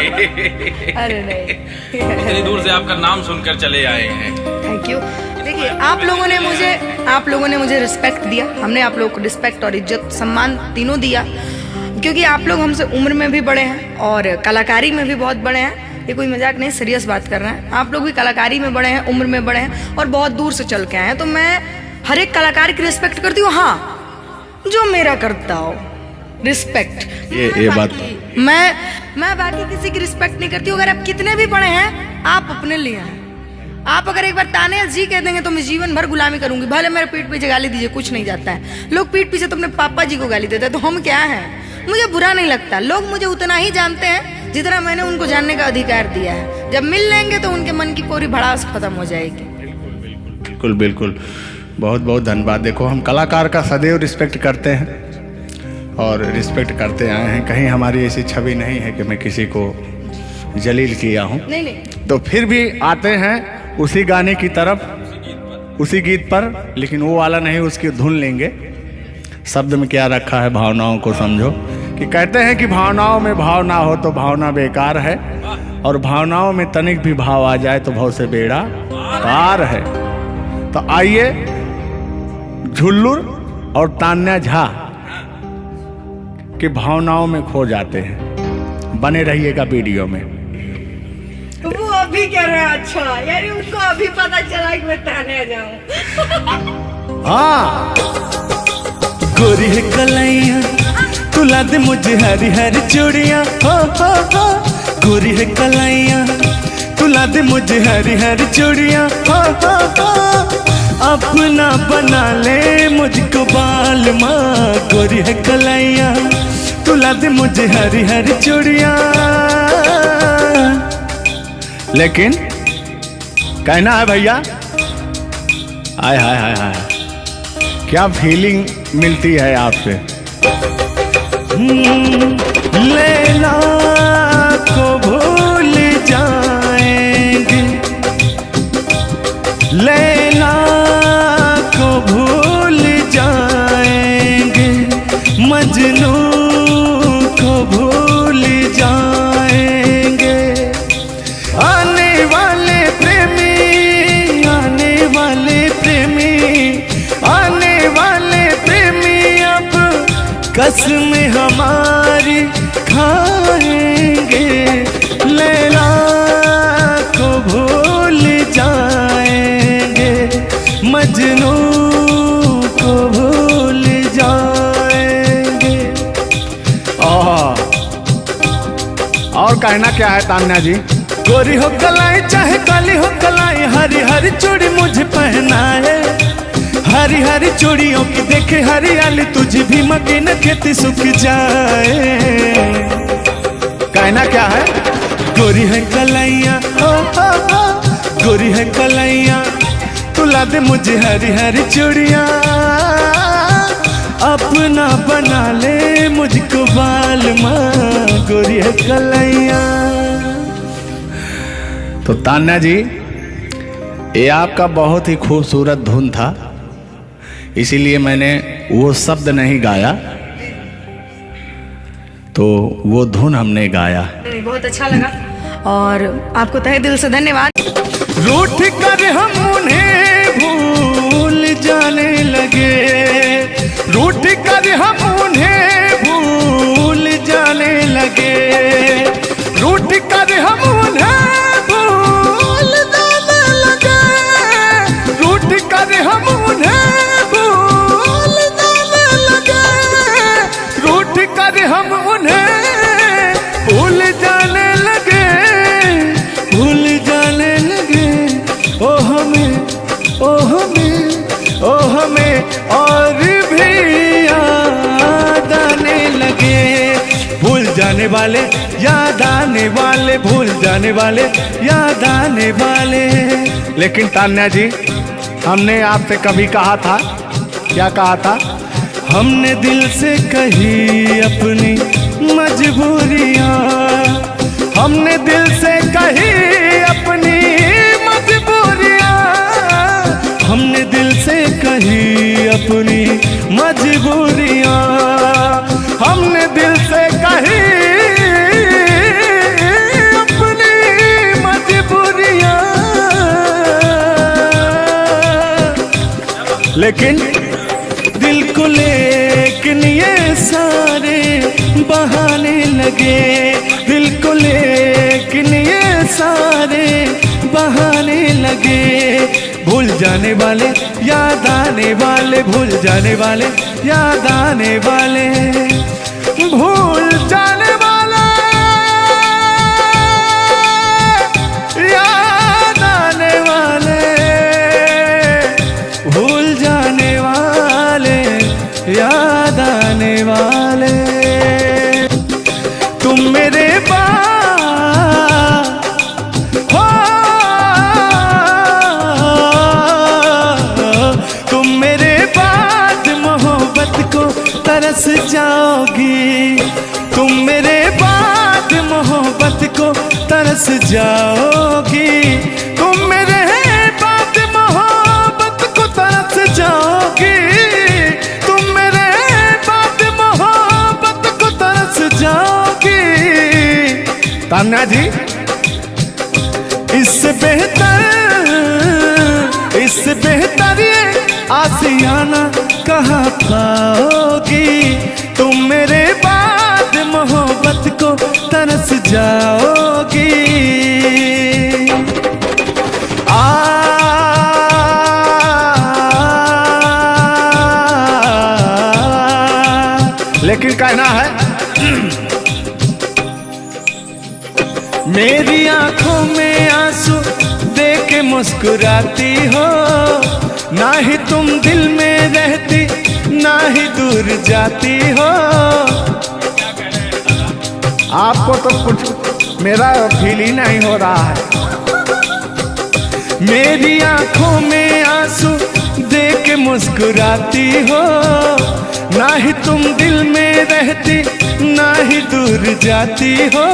अरे नहीं, इतनी दूर से आपका नाम सुनकर चले आए हैं। Thank you. देखिए, आप लोगों ने मुझे रिस्पेक्ट दिया, हमने आप लोगों को रिस्पेक्ट और इज्जत सम्मान तीनों दिया, क्योंकि आप लोग हमसे उम्र में भी बड़े हैं और कलाकारी में भी बहुत बड़े हैं। ये कोई मजाक नहीं, सीरियस बात कर रहे हैं। आप लोग भी कलाकारी में बड़े हैं, उम्र में बड़े हैं और बहुत दूर से चल के आए हैं। तो मैं हर एक कलाकार की रिस्पेक्ट करती हूँ, हाँ, जो मेरा करता हो रिस्पेक्ट। ये बात मैं बाकी किसी की रिस्पेक्ट नहीं करती हूँ। अगर आप कितने भी बड़े हैं, आप अपने लिए हैं। आप अगर एक बार तान्या जी कह देंगे तो मैं जीवन भर गुलामी करूंगी, भले मेरे पीठ पीछे गाली दीजिए, कुछ नहीं जाता है। लोग पीठ पीछे तो अपने पापा जी को गाली देते हैं, तो हम क्या हैं? मुझे बुरा नहीं लगता। लोग मुझे उतना ही जानते हैं जितना मैंने उनको जानने का अधिकार दिया है। जब मिल लेंगे तो उनके मन की पूरी भड़ास खत्म हो जाएगी। बिल्कुल बिल्कुल, बहुत बहुत धन्यवाद। देखो, हम कलाकार का सदैव रिस्पेक्ट करते हैं और रिस्पेक्ट करते आए हैं। कहीं हमारी ऐसी छवि नहीं है कि मैं किसी को जलील किया हूँ। नहीं, तो फिर भी आते हैं उसी गाने की तरफ, उसी गीत पर, लेकिन वो वाला नहीं, उसकी धुन लेंगे। शब्द में क्या रखा है, भावनाओं को समझो। कि कहते हैं कि भावनाओं में भाव ना हो तो भावना बेकार है, और भावनाओं में तनिक भी भाव आ जाए तो भाव से बेड़ा पार है। तो आइए, झुल्लुर और तान्या झा की भावनाओं में खो जाते हैं। बने रहिएगा वीडियो में। वो अभी कह रहे हैं, अच्छा, यानी उनको अभी पता चला कि मैं तान्या जाऊं। हाँ, गोरी है कलैया तुला दे मुझे हरी हरी चूड़ियां, हो गोरी है कलैया तुला दे मुझे हरी हरी चूड़ियां, हो अपना बना ले मुझको बाल माँ। गोरी है कलैया तुला दे मुझे हरी हरी चूड़ियां। लेकिन कहना है भैया, हाय हाय हाय हाय, क्या फीलिंग मिलती है आपसे। लैला को भूल जाएंगे, लैला को भूल जाएंगे, मजनू को भूल जाएंगे। आने वाले प्रेमी, आने वाले प्रेमी, आने वाले प्रेमी अब कसम हमारी खाएंगे। लैला को भूल जाएंगे, मजनू को भूल जाएंगे। और कहना क्या है तान्या जी। गोरी हो कलाई चाहे काली हो कलाई, हरी हरी चूड़ी मुझे पहनाए, हरी हरी चूड़ियों की देखे हरियाली, तुझे भी मके न खेती सूख जाए। कहना क्या है। गोरी है कलैया, गोरी है कलैया तुला दे मुझे हरी हरी चूड़ियां। अपना बना ले मुझको बाल माँ गोरिया कलैया। तो तान्या जी, ये आपका बहुत ही खूबसूरत धुन था, इसीलिए मैंने वो शब्द नहीं गाया, तो वो धुन हमने गाया। बहुत अच्छा लगा और आपको तहे दिल से धन्यवाद। रूठ कर हम उन्हें भूल जाने लगे, रूठ कर हम उन्हें भूल जाने लगे, रूठ कर हम उन्हें भूल जाने लगे, रूठ कर हम उन्हें भूल जाने लगे, रूठ कर हम उन्हें भूल जाने लगे, भूल जाने लगे। ओ हमें, ओ हमें, ओ हमें और भी याद आने लगे, भूल जाने वाले याद आने वाले, भूल जाने वाले याद आने वाले। लेकिन तान्या जी, हमने आपसे कभी कहा था, क्या कहा था? हमने दिल से कही अपनी मजबूरियां, हमने दिल से कही अपनी मजबूरियां, हमने दिल से कही अपनी मजबूरियां, हमने दिल से कही अपनी मजबूरियां। लेकिन दिल को लेकिन ये सारे बहाने लगे, दिल को लेकिन ये सारे बहाने लगे, भूल जाने वाले याद आने वाले, भूल जाने वाले याद आने वाले, भूल जाने वाले याद आने वाले, भूल जाने वाले याद आने वाले। तुम मेरे हो, तुम मेरे बाद मोहब्बत को तरस जाओगी, तुम मेरे बाद मोहब्बत को तरस जाओगी, तुम मेरे बाद मोहब्बत को तरस जाओगी, तुम मेरे बाद मोहब्बत को तरस जाओगी। तान्या जी, इससे बेहतर ये आशियाना कहाँ पाओगी, तुम मेरे बाद मोहब्बत को तरस जाओगी। लेकिन कहना है, मेरी आंखों में आंसू देख के मुस्कुराती हो, ना ही तुम दिल में रहती ना ही दूर जाती हो। आपको तो कुछ मेरा फील ही नहीं हो रहा है। मेरी आंखों में आंसू देख के मुस्कुराती हो, ना ही तुम दिल में रहती ना ही दूर जाती हो।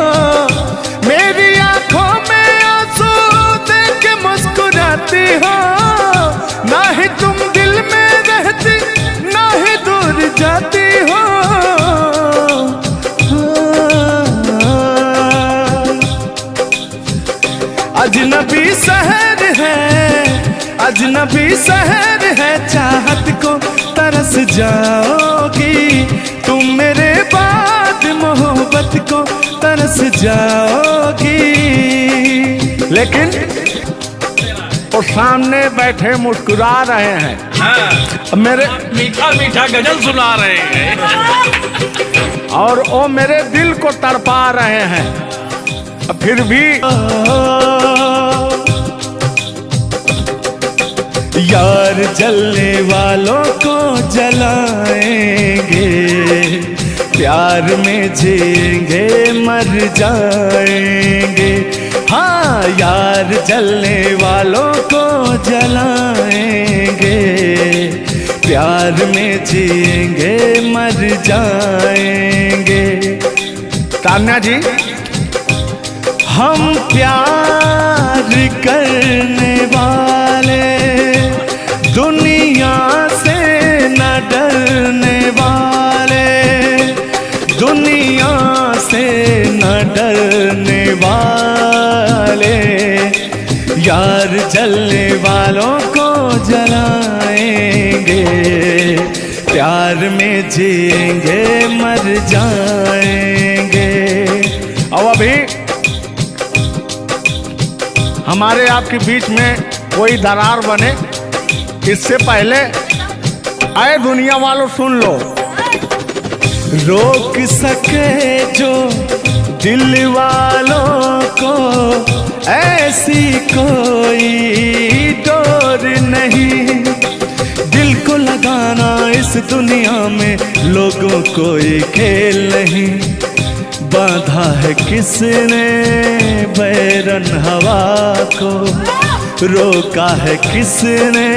मेरी आंखों में आंसू देख के मुस्कुराती हो, ना ही तुम दिल में रहती ना ही दूर जाती हो। अजनबी शहर है, अजनबी शहर है, चाहत को तरस जाओगी, तुम मेरे बाद मोहब्बत को तरस जाओगी। लेकिन वो सामने बैठे मुस्कुरा रहे हैं, हाँ, मेरे मीठा मीठा गजल सुना रहे हैं, और वो मेरे दिल को तड़पा रहे हैं, फिर भी यार जलने वालों को जलाएंगे, प्यार में जिएंगे मर जाएंगे। हाँ, यार जलने वालों को जलाएंगे, प्यार में जिएंगे मर जाएंगे। तान्या जी, हम प्यार करने वाले दुनिया से न डरने वाले, दुनिया से न डरने वाले, यार जलने वालों को जलाएंगे, प्यार में जिएंगे मर जाएंगे। और अभी हमारे आपके बीच में कोई दरार बने इससे पहले आए दुनिया वालों सुन लो। रोक सके जो दिल वालों को ऐसी कोई डोर नहीं, दिल को लगाना इस दुनिया में लोगों कोई खेल नहीं। बांधा है किसने बैरन हवा को, रोका है किसने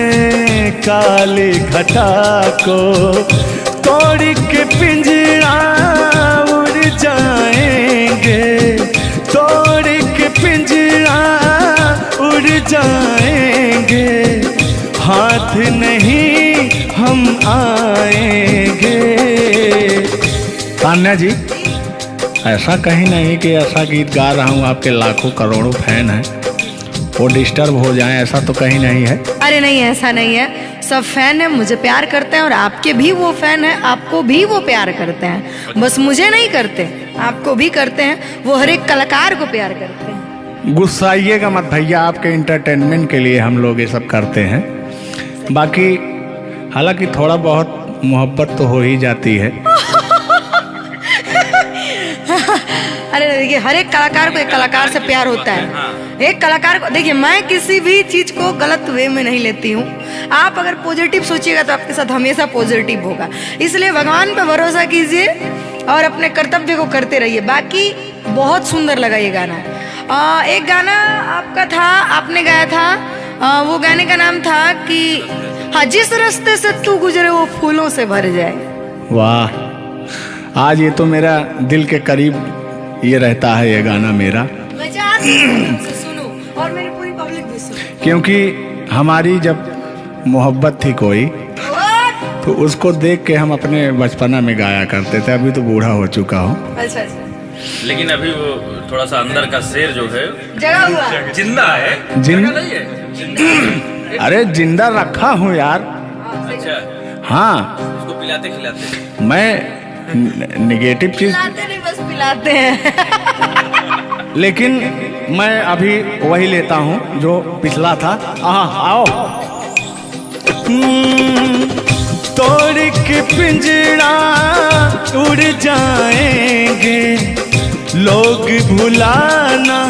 काली घटा को, तोड़ के पिंजरा उड़ जाएंगे, तोड़ के पिंजरा उड़ जाएंगे, हाथ नहीं हम आएंगे। तान्या जी, ऐसा कहीं नहीं कि ऐसा गीत गा रहा हूँ आपके लाखों करोड़ों फैन हैं वो डिस्टर्ब हो जाएं, ऐसा तो कहीं नहीं है। अरे नहीं, ऐसा नहीं है। सब फैन है, मुझे प्यार करते हैं, और आपके भी वो फैन है, आपको भी वो प्यार करते हैं। बस मुझे नहीं करते, आपको भी करते हैं। वो हर एक कलाकार को प्यार करते हैं। गुस्साइएगा मत भैया, आपके इंटरटेनमेंट के लिए हम लोग ये सब करते हैं। बाकी हालांकि थोड़ा बहुत मोहब्बत तो हो ही जाती है। अरे देखिए, हर एक कलाकार को एक कलाकार से प्यार होता है। एक कलाकार को देखिए, मैं किसी भी चीज को गलत वे में नहीं लेती हूँ। आप अगर पॉजिटिव सोचिएगा तो आपके साथ हमेशा पॉजिटिव होगा। इसलिए भगवान पे भरोसा कीजिए और अपने कर्तव्य को करते रहिए। बाकी बहुत सुंदर लगा ये गाना। एक गाना आपका था, आपने गाया था, वो गाने का नाम था कि हाँ, जिस रास्ते से तू गुजरे वो फूलों से भर जाए। वाह, आज ये तो मेरा दिल के करीब ये रहता है ये गाना मेरा, मैं चाहती हूँ उसे सुनो और मेरी पूरी पब्लिक भी सुने। क्योंकि हमारी जब मोहब्बत थी कोई तो उसको देख के हम अपने बचपना में गाया करते थे। अभी तो बूढ़ा हो चुका हूँ। अच्छा अच्छा, लेकिन अभी वो थोड़ा सा अंदर का शेर जो है जगा हुआ जिंदा है। जिंदा नहीं है? अरे जिंदा रखा हूँ यार। अच्छा, हाँ, उसको पिलाते खिलाते। मैं निगेटिव चीज पिलाते नहीं, बस पिलाते हैं। लेकिन मैं अभी वही लेता हूँ जो पिछला था। आओ। तोड़ के पिंजरा उड़ जाएंगे, लोग भुला ना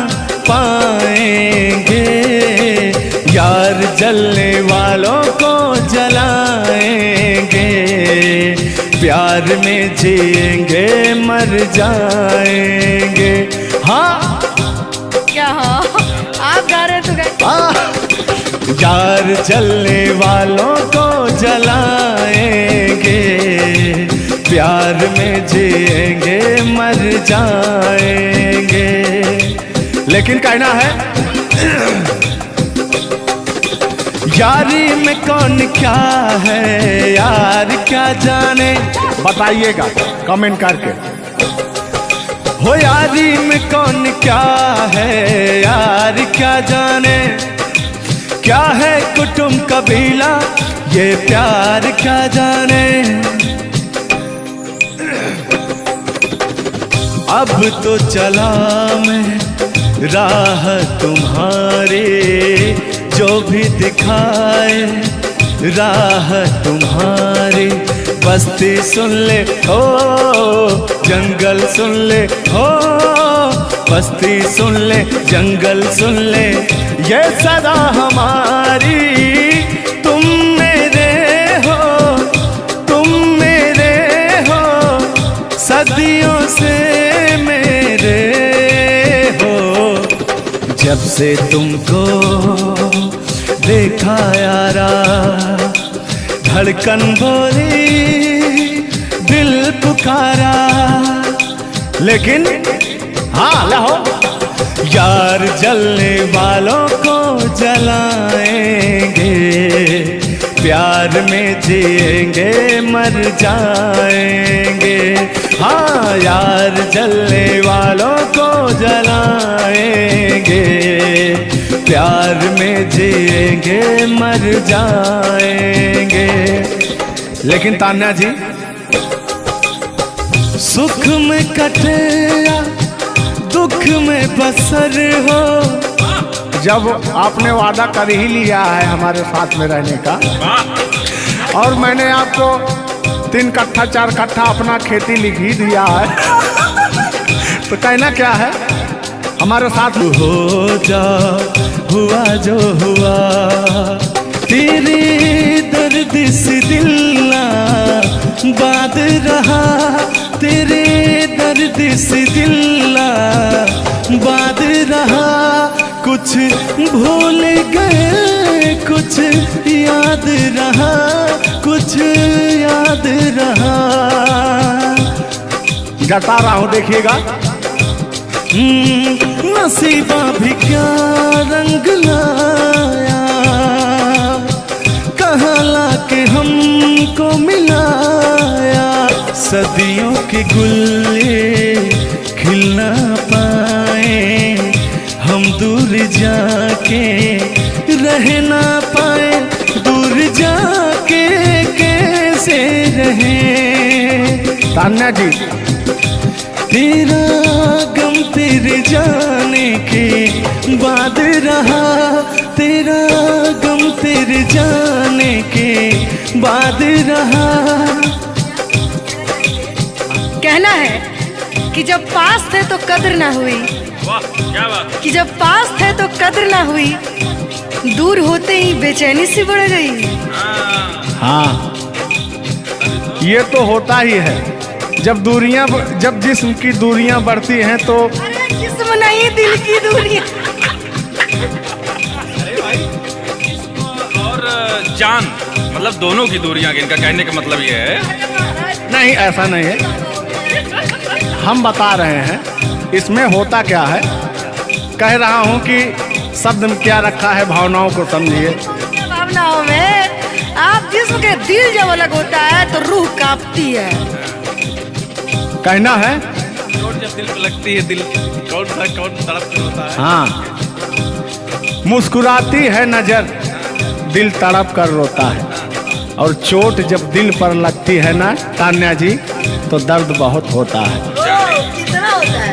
पाएंगे, यार जलने वालों को जलाएंगे, प्यार में जिएंगे मर जाएंगे। हाँ क्या? हाँ, आप गा रहे तो यार जलने वालों को जलाएंगे, प्यार में जिएंगे मर जाएंगे। लेकिन कहना है यारी में कौन क्या है यार क्या जाने, बताइएगा कमेंट करके। हो यारी में कौन क्या है यार क्या जाने, क्या है कुटुंब कबीला ये प्यार क्या जाने। अब तो चला मैं राह तुम्हारी, जो भी दिखाए राह तुम्हारी, बस्ती सुन ले हो जंगल सुन ले हो, बस्ती सुन ले जंगल सुन ले, ये सदा हमारी। तुम मेरे हो तुम मेरे हो, सदियों से मेरे हो, जब से तुमको देखा यारा धड़कन बोली, दिल पुकारा, लेकिन हाँ लहो, यार जलने वालों को जलाएंगे, प्यार में जिएंगे मर जाएंगे। हाँ, यार जलने वालों को जलाएंगे, प्यार में जिएंगे मर जाएंगे। लेकिन तान्या जी, सुख में कटे या दुख में बसर हो, जब आपने वादा कर ही लिया है हमारे साथ में रहने का, और मैंने आपको 3 कट्ठा 4 कट्ठा अपना खेती लिख ही दिया है, तो कहना क्या है हमारे साथ हो जा, हुआ जो हुआ, तेरे दर्द से दिल ना बात रहा, तेरे दर्द से दिल ना बात रहा। कुछ भूल गए, कुछ याद रहा, कुछ याद रहा। जता रहा हूँ, देखिएगा। नसीबा भी क्या रंग लाया, कहाँ लाके हमको मिलाया। सदियों के गुल्ले खिल ना पाए, हम दूर जाके रह ना पाए, दूर जाके कैसे रहे। तान्या जी, तेरा गम तेरे जाने के बाद रहा, तेरा गम तेरे जाने के बाद रहा। कहना है कि जब पास थे तो कद्र ना हुई, वाह क्या बात। कि जब पास थे तो कद्र ना हुई, दूर होते ही बेचैनी सी बढ़ गई। हाँ ये तो होता ही है, जब जिस्म की दूरियां बढ़ती हैं तो अरे जिस्म नहीं, दिल की दूरियां। अरे भाई, जिस्म और जान मतलब दोनों की दूरियां, इनका कहने का मतलब ये है। नहीं, ऐसा नहीं है, हम बता रहे हैं इसमें होता क्या है। कह रहा हूं कि शब्द में क्या रखा है, भावनाओं को समझिए। भावनाओं में आप जिस्म के दिल जब अलग होता है तो रूह कांपती है। कहना है चोट जब दिल पे लगती है, दिल कौन तड़प कर होता है। हाँ, मुस्कुराती है नजर, दिल तड़प कर रोता है, और चोट जब दिल पर लगती है ना तान्या जी, तो दर्द बहुत होता है। कितना होता है।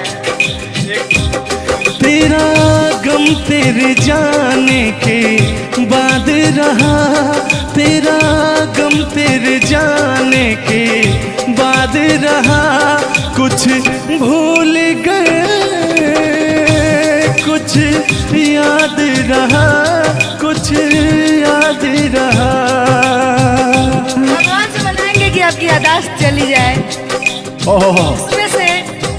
तेरा गम तेरे जाने के बाद रहा, तेरा गम तेरे जाने के बाद रहा। कुछ भूल गए, कुछ याद रहा, कुछ याद रहा। भगवान से मनाएंगे कि आपकी यादाश्त चली जाए, ओहो, उसमें से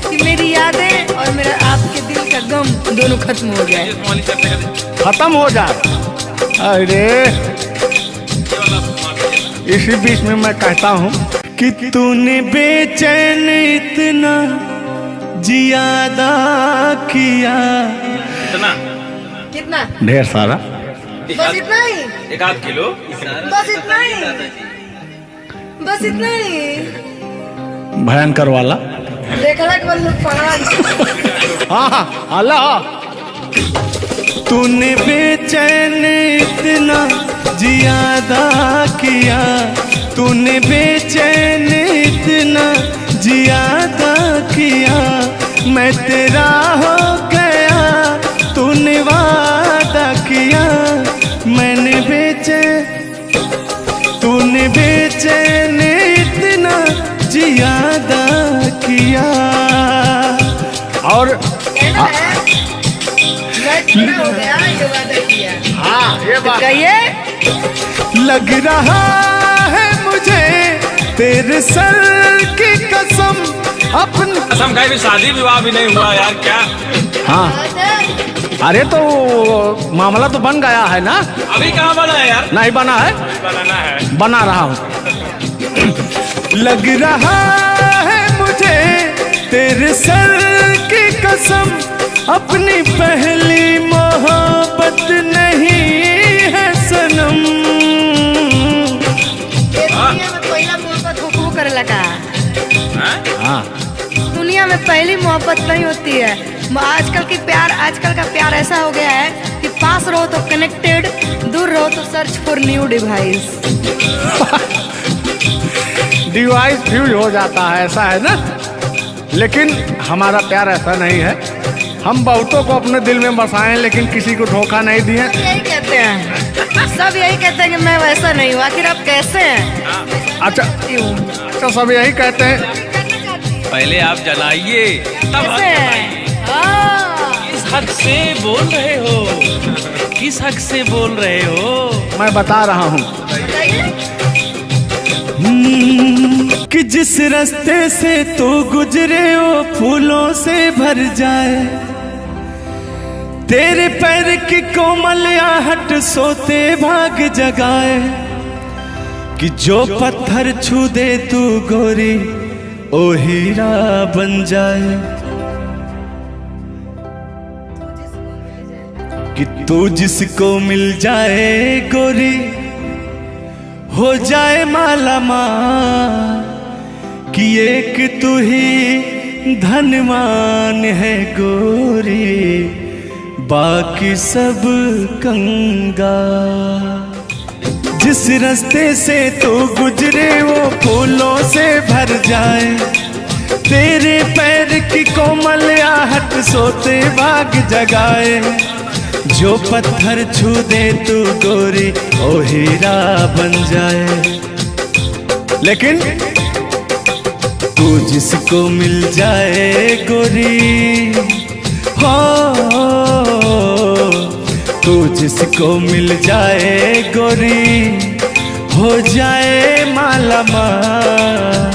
कि मेरी यादें और मेरा आपके दिल का गम दोनों खत्म हो जाए। खत्म हो जाए। अरे इसी बीच में मैं कहता हूँ कि तूने बेचैन इतना जियादा किया। इतना कितना? ढेर सारा, बस इतना ही, 1 किलो। बस इतना ही, बस इतना ही। भयंकर वाला। देखला के बाद लोग पढ़ा। हाँ अल्लाह, तूने बेचैन इतना जियादा किया, तूने बेचैन इतना जियादा किया। मैं तेरा हो गया, तूने वादा किया। मैंने तूने बेचैन इतना जियादा किया। और मैं हो गया, ये वादा किया। हाँ ये बात कहिए। लग रहा है मुझे तेरे सर की कसम, अपनी कसम खाई भी शादी विवाह भी नहीं हुआ यार, क्या। हाँ अरे तो मामला तो बन गया है ना? अभी कहाँ बना है यार? नहीं बना है, बनाना है। बना रहा हूँ। लग रहा है मुझे तेरे सर की कसम, अपनी पहली मोहब्बत नहीं है सनम। दुनिया में पहला मोहब्बत हुकू करे लगा। हाँ, दुनिया में पहली मोहब्बत नहीं होती है। आजकल का प्यार ऐसा हो गया है कि पास रहो तो कनेक्टेड, दूर रहो तो search for new device. Device fuse हो जाता है, ऐसा है ना। लेकिन हमारा प्यार ऐसा नहीं है। हम बहुतों को अपने दिल में बसाएं लेकिन किसी को धोखा नहीं दिए। यही कहते हैं, सब यही कहते हैं कि मैं वैसा नहीं हूँ। आखिर आप कैसे हैं? अच्छा, सब यही कहते हैं। पहले आप जलाइए तब हम कैसे हैं? बताइए। किस हक से बोल रहे हो? किस हक से बोल रहे हो? मैं बता रहा हूँ। कि जिस रास्ते से तू गुजरे वो फूलों से भर जाए, तेरे पैर की कोमल आहट सोते भाग जगाए, कि जो पत्थर छू दे तू गोरी ओ हीरा बन जाए, कि तू जिसको मिल जाए गोरी हो जाए माला माल, कि एक तू ही धनवान है गोरी बाकी सब कंगाल। जिस रास्ते से तू गुजरे वो फूलों से भर जाए, तेरे पैर की कोमल आहट सोते भाग जगाए, जो पत्थर छू दे तू गोरी ओ हीरा बन जाए। लेकिन तू जिसको मिल जाए गोरी हो, तू जिसको मिल जाए गोरी हो जाए माला माल,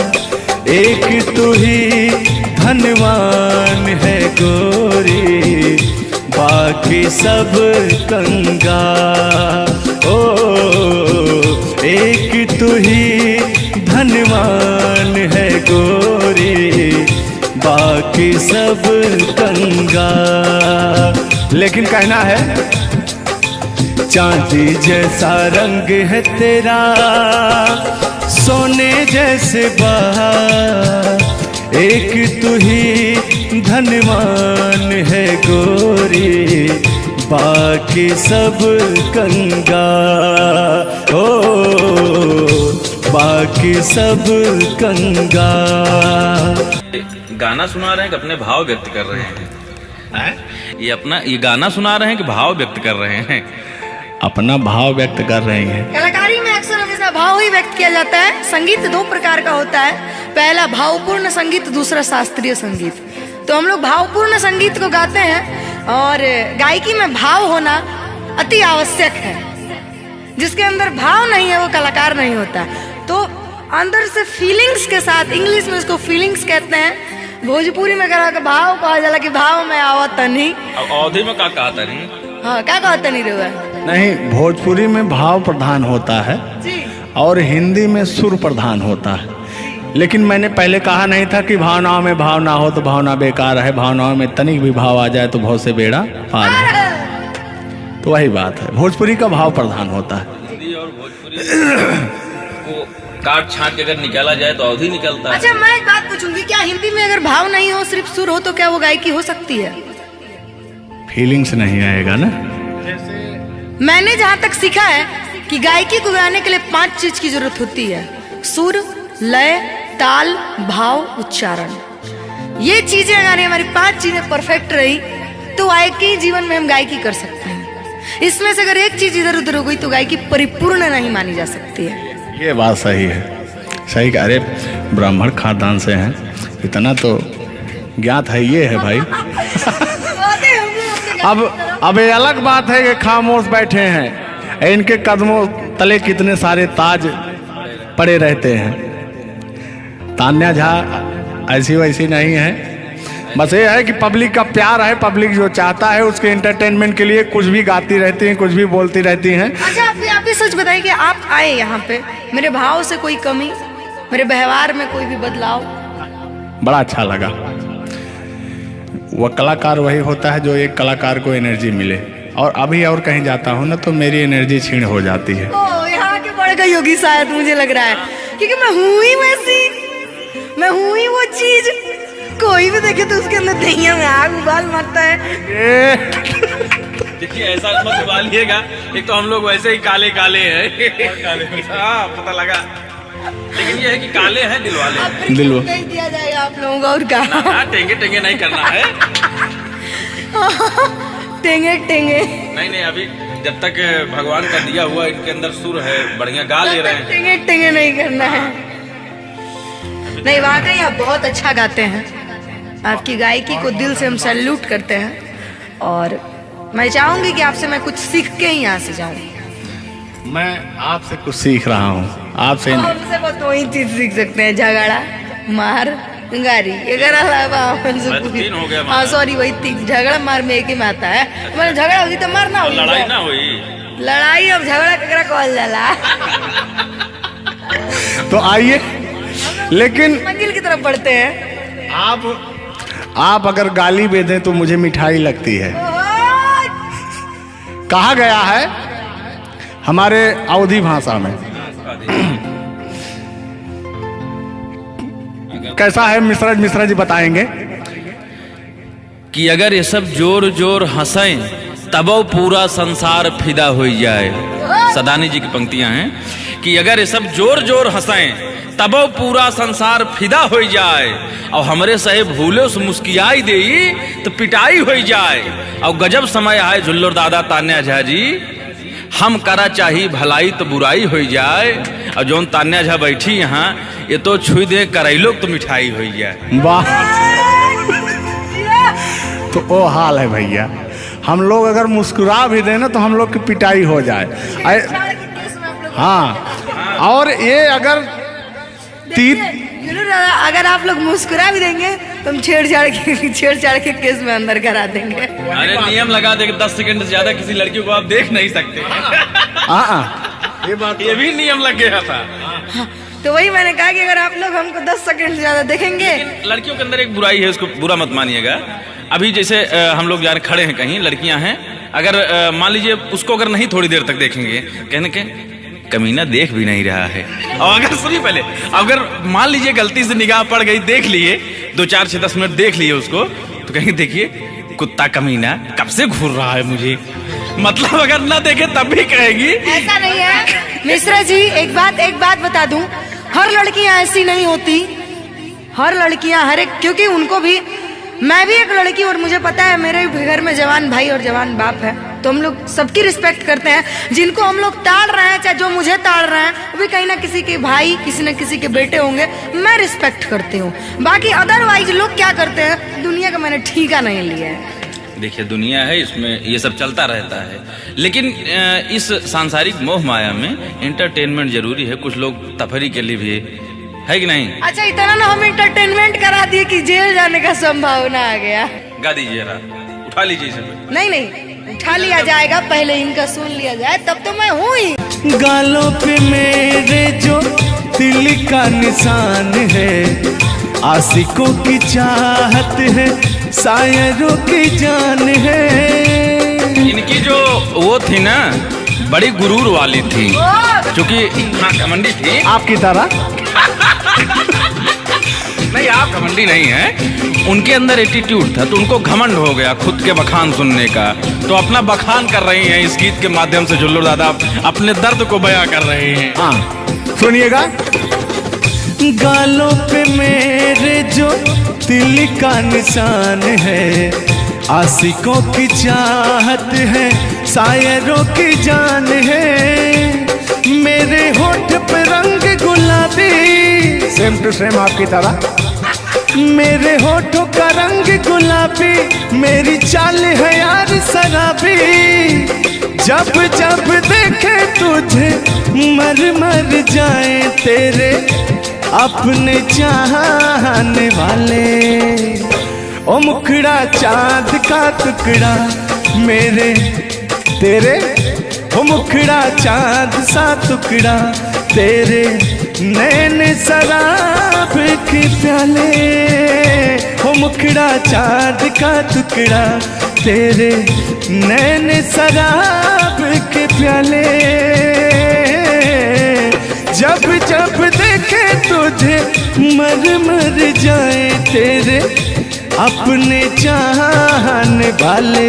एक तू ही धनवान है गोरी बाकी सब कंगाल। ओ एक तू ही धनवान है गोरी बाकी सब कंगाल। लेकिन कहना है, चांदी जैसा रंग है तेरा सोने जैसे बहार, एक तू ही धनवान है गोरी बाकी सब कंगाल। ओ बाकी सब कंगाल। गाना सुना रहे हैं कि अपने भाव व्यक्त कर रहे हैं? ये गाना सुना रहे हैं कि भाव व्यक्त कर रहे हैं? अपना भाव व्यक्त कर रहे हैं। कलाकारी में अक्सर हमेशा भाव ही व्यक्त किया जाता है। संगीत दो प्रकार का होता है, पहला भावपूर्ण संगीत, दूसरा शास्त्रीय संगीत। तो हम लोग भावपूर्ण संगीत को गाते हैं और गायकी में भाव होना अति आवश्यक है। जिसके अंदर भाव नहीं है वो कलाकार नहीं होता। तो अंदर से फीलिंग्स के साथ, इंग्लिश में इसको फीलिंग्स कहते हैं, भोजपुरी में भाव कहा जाला कि भाव में आवत नहीं। अवधि में क्या कहा था नहीं? हाँ, क्या कहते नहीं रहुआ? नहीं, भोजपुरी में भाव प्रधान होता है जी। और हिंदी में सुर प्रधान होता है। लेकिन मैंने पहले कहा नहीं था कि भावनाओं में भाव ना हो तो भावना बेकार है, भावनाओं में तनिक भी भाव आ जाए तो बहुत से बेड़ा पार है। तो वही बात है, भोजपुरी का भाव प्रधान होता है। हिंदी और भोजपुरी को काट छाट के अगर निकाला जाए तो अवधि निकलता है। अच्छा, मैं एक बात पूछूंगी, क्या हिंदी में अगर भाव नहीं हो, सिर्फ सुर हो, तो क्या वो गायकी हो सकती है? फीलिंग्स नहीं आएगा ना। मैंने जहाँ तक सीखा है कि गायकी को गाने के लिए 5 चीज की जरूरत होती है: सुर, लय, ताल, भाव, उच्चारण। ये चीजें अगर हमारी 5 चीजें परफेक्ट रही तो गायकी जीवन में हम गायकी कर सकते हैं। इसमें से अगर एक चीज इधर उधर हो गई तो गायकी परिपूर्ण नहीं मानी जा सकती है। ये बात सही है, सही। अरे ब्राह्मण खानदान से हैं, इतना तो ज्ञात है। ये है भाई। अब ये अलग बात है कि खामोश बैठे हैं, इनके कदमों तले कितने सारे ताज पड़े रहते हैं। तान्या झा ऐसी वैसी नहीं है, बस ये है कि पब्लिक का प्यार है, पब्लिक जो चाहता है उसके एंटरटेनमेंट के लिए कुछ भी गाती रहती हैं, कुछ भी बोलती रहती हैं। अच्छा आप भी सच बताइए कि आप आए यहाँ पे, मेरे भाव से कोई कमी, मेरे व्यवहार में कोई भी बदलाव? बड़ा अच्छा लगा। वह कलाकार वही होता है जो एक कलाकार को एनर्जी मिले, और अभी और कहीं जाता हूँ ना तो मेरी एनर्जी क्षीण हो जाती है। ओ यहाँ के बढ़ गई होगी शायद, मुझे लग रहा है, क्योंकि मैं हूँ ही वैसी, मैं हूँ ही वो चीज, कोई भी देखे तो उसके अंदर दहिया में आग उबाल मारता है। देखिए ऐसा मत उबालिएगा, एक तो हम लोग वैसे ही काले काले हैं। हाँ पता लगा, लेकिन ये है कि काले हैं दिल वाले। दिल नहीं दिया जाएगा आप लोगों को, और क्या टेंगे टेंगे नहीं करना है। टेंगे टेंगे नहीं अभी जब तक भगवान का दिया हुआ इनके अंदर सुर है, बढ़िया गा ले रहे हैं। टेंगे टेंगे नहीं करना है। नहीं वाकई आप बहुत अच्छा गाते हैं, आपकी गायकी को दिल से हम सैल्यूट करते हैं, और मैं चाहूंगी कि आपसे मैं कुछ सीख के ही यहाँ से जाऊँ। मैं आपसे कुछ सीख रहा हूँ, आपसे हमसे बस वही चीज सीख सकते हैं, झगड़ा, मार, गारी, अगर अलावा हमसे मैं तो 3 हो गया। हाँ सॉरी, वही 3, झगड़ा मार में एक ही में आता है। मतलब झगड़ा होगी तो मारना होगी, लड़ाई ना हुई, लड़ाई अब झगड़ा ककरा कहल जाला। तो आइए, लेकिन मंजिल की तरफ बढ़ते हैं। आप अगर गाली दे दें तो मुझे मिठाई लगती है। कहा गया है हमारे अवधी भाषा में, कैसा है मिश्रा जी बताएंगे कि अगर ये सब जोर जोर हंसें तब पूरा संसार फिदा हो जाए। सदानी जी की पंक्तियां हैं कि अगर ये सब जोर जोर हंसें तब पूरा संसार फिदा हो जाए, और हमरे सहे भूले उस मुस्कियाई दे तो पिटाई हो जाए। और गजब समय आए झुल्लर दादा तान्या झा जी, हम करा चाही भलाई तो बुराई हो जाए। और जोन तान्या झा बैठी यहाँ, ये तो छुई दे करैलो तो मिठाई हो जाए। वाह, तो वो हाल है भैया, हम लोग अगर मुस्कुरा भी दें ना तो हम लोग की पिटाई हो जाए। हाँ, और ये अगर अगर आप लोग मुस्कुरा भी देंगे तो हम छेड़छाड़ के केस में अंदर करा देंगे। अरे नियम लगा दे 10 सेकंड से ज्यादा किसी लड़की को आप देख नहीं सकते। ये भी नियम लग गया था। तो वही मैंने कहा कि अगर आप लोग हमको 10 सेकंड से ज्यादा देखेंगे। लड़कियों के अंदर एक बुराई है, उसको बुरा मत मानिएगा। अभी जैसे हम लोग यार खड़े हैं कहीं, लड़कियां हैं, अगर मान लीजिए उसको अगर नहीं थोड़ी देर तक देखेंगे, कहने के कमीना देख भी नहीं रहा है। और अगर सुनिए पहले, अगर मान लीजिए गलती से निगाह पड़ गई, देख लिए 2, 4, 6, 10 मिनट देख लिए उसको, तो कहेंगे देखिए कुत्ता कमीना कब से घूर रहा है मुझे। मतलब अगर ना देखे तब भी कहेगी। ऐसा नहीं है मिश्रा जी, एक बात बता दूं, हर लड़कियां ऐसी नहीं होती, हर लड़कियां हर एक, क्योंकि उनको भी, मैं भी एक लड़की, और मुझे पता है मेरे घर में जवान भाई और जवान बाप है, तो हम लोग सबकी रिस्पेक्ट करते हैं। जिनको हम लोग ताड़ रहे हैं, चाहे जो मुझे ताड़ रहे हैं, वो भी कहीं ना किसी के भाई, किसी न किसी के बेटे होंगे, मैं रिस्पेक्ट करती हूँ। बाकी अदरवाइज लोग क्या करते हैं, दुनिया का मैंने ठीका नहीं लिया है। देखिए दुनिया है, इसमें ये सब चलता रहता है, लेकिन इस सांसारिक मोह माया में एंटरटेनमेंट जरूरी है। कुछ लोग तफरी के लिए भी है कि नहीं। अच्छा, इतना ना हम एंटरटेनमेंट करा दिए कि जेल जाने का संभावना आ गया। गा दीजिए, उठा लीजिए इसे। नहीं उठा लिया जाएगा, पहले इनका सुन लिया जाए, तब तो मैं हूँ ही। गालों पे मेरे जो दिल का निशान है, आशिकों की चाहत है, शायरों की जान है। इनकी जो वो थी ना, बड़ी गुरूर वाली थी, क्योंकि हाँ घमंडी थी आपकी तरह। नहीं, आप घमंडी नहीं हैं, उनके अंदर एटीट्यूड था, तो उनको घमंड हो गया खुद के बखान सुनने का, तो अपना बखान कर रही हैं इस गीत के माध्यम से। झुल्लर दादा अपने दर्द को बयां कर रहे हैं। हाँ सुनिएगा। गालों पे मेरे जो दिल का निशान है, आशिकों की चाहत है, शायरों की जान है। मेरे होठ पे रंग गुलाबी, सेम टू सेम आपकी तरह। मेरे होठों का रंग गुलाबी, मेरी चाल है यार शराबी। जब जब देखे तुझे मर मर जाए तेरे अपने चाहने वाले। ओ मुखड़ा चांद का टुकड़ा मेरे तेरे, ओ मुखड़ा चांद सा टुकड़ा तेरे, नैन शराब के प्याले, ओ मुखड़ा चांद का टुकड़ा तेरे, नैन शराब के प्याले, जब जब देखे तुझे मर मर जाए तेरे अपने चाहने वाले।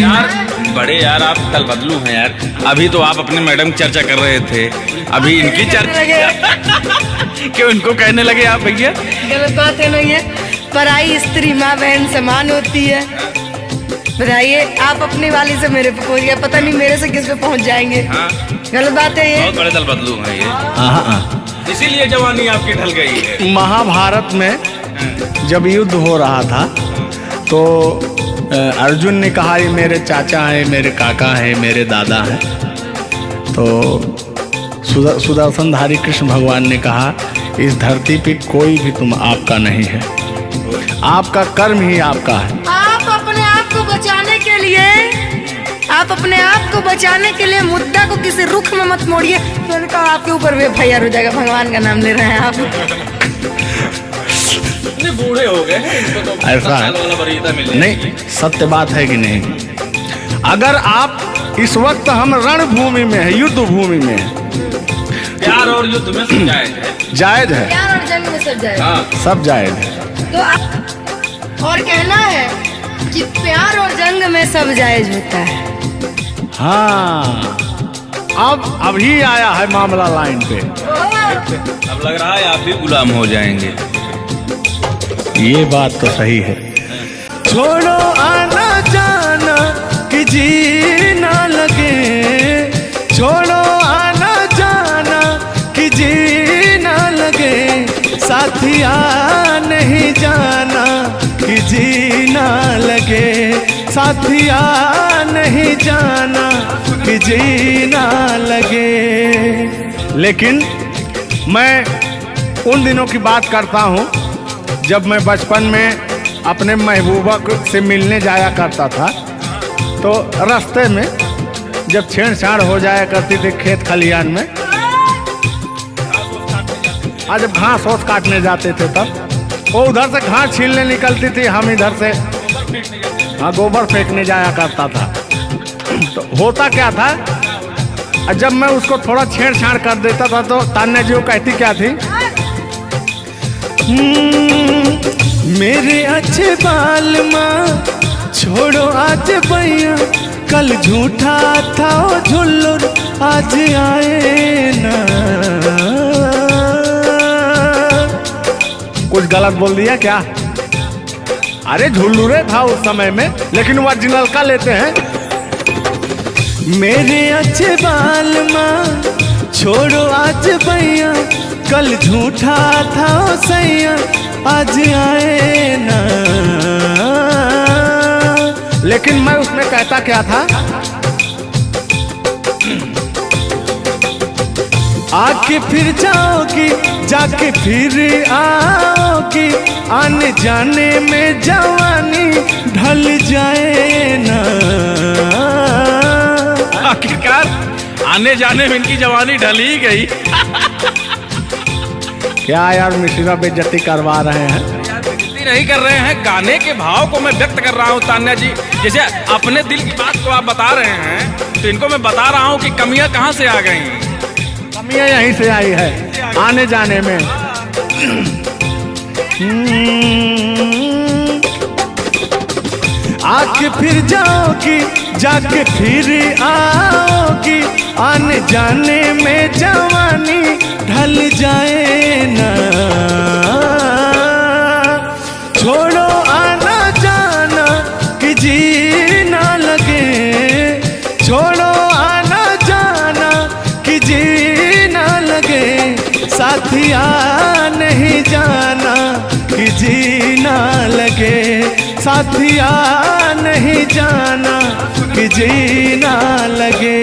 यार बड़े यार आप कल बदलू हैं यार। अभी तो आप अपने मैडम की चर्चा कर रहे थे, अभी इनकी चर्चा क्यों इनको कहने लगे आप भैया? गलत बात है नहीं है, पराई स्त्री माँ बहन समान होती है। बताइए आप अपनी वाली से मेरे पे पहुंच गया, पता नहीं मेरे से किस पे पहुंच जाएंगे। हाँ। गलत बात है ये। बहुत बड़े दल बदलू हैं ये, इसीलिए जवानी आपकी ढल गई है। महाभारत में जब युद्ध हो रहा था तो अर्जुन ने कहा ये मेरे चाचा हैं, मेरे काका हैं, मेरे दादा हैं। तो सुदर्शनधारी कृष्ण भगवान ने कहा इस धरती पे कोई भी तुम आपका नहीं है, आपका कर्म ही आपका है। आप अपने आप को बचाने के लिए, आप अपने आप को बचाने के लिए मुद्दा को किसी रुख में मत मोड़िए। मैंने कहा आपके ऊपर भी FIR हो जाएगा, भगवान का नाम ले रहे हैं आप। बूढ़े हो गए हैं, इनको तो ऐसा है नहीं, सत्य बात है कि नहीं? अगर आप इस वक्त हम रणभूमि में है, युद्ध भूमि में है, प्यार और युद्ध में सब जायज है। जायज है, प्यार और जंग में सब जायज है। सब जायज है। तो और कहना है कि प्यार और जंग में सब जायज होता है। हाँ, अब अभी आया है मामला लाइन पे। अब लग रहा है आप भी गुलाम हो जाएंगे। ये बात तो सही है। छोड़ो आना जाना कि जी ना लगे, छोड़ो आना जाना कि जी ना लगे, साथिया नहीं जाना कि जी ना लगे, साथिया नहीं जाना कि जी ना लगे। लेकिन मैं उन दिनों की बात करता हूँ जब मैं बचपन में अपने महबूबा से मिलने जाया करता था। तो रास्ते में जब छेड़छाड़ हो जाया करती थी खेत खलिहान में, आज जब घास ओस काटने जाते थे तब वो उधर से घास छीलने निकलती थी, हम इधर से गोबर फेंकने जाया करता था। तो होता क्या था, जब मैं उसको थोड़ा छेड़छाड़ कर देता था तो तान्या जी वो कहती क्या थी, मेरे अच्छे बाल माँ छोड़ो आज भैया, कल झूठा था वो झुल्लुर आज आए ना। कुछ गलत बोल दिया क्या? अरे झुल्लुरे था उस समय में, लेकिन ओरिजिनल का लेते हैं। मेरे अच्छे बाल माँ छोड़ो आज भैया, कल झूठा था वो सैया आज आए ना। लेकिन मैं उसमें कहता क्या था, आके फिर जाओगी जाके फिर आओगी, आने जाने में जवानी ढल जाए ना। आखिरकार आने जाने में इनकी जवानी ढल ही गई। क्या यार मिश्रा बेइज्जती करवा रहे हैं? बेइज्जती नहीं कर रहे हैं, गाने के भाव को मैं व्यक्त कर रहा हूँ तान्या जी। जैसे अपने दिल की बात को आप बता रहे हैं तो इनको मैं बता रहा हूँ कि कमियां कहाँ से आ गई। कमियां यहीं से आई है आने जाने में। आके फिर जाओगी जाके फिर आओगी, आने जाने में जवानी ढल जाए ना। छोड़ो आना जाना कि जी ना लगे, छोड़ो आना जाना कि जी ना लगे, साथिया नहीं जाना कि जी ना लगे, साथिया नहीं जाना कि जी ना लगे।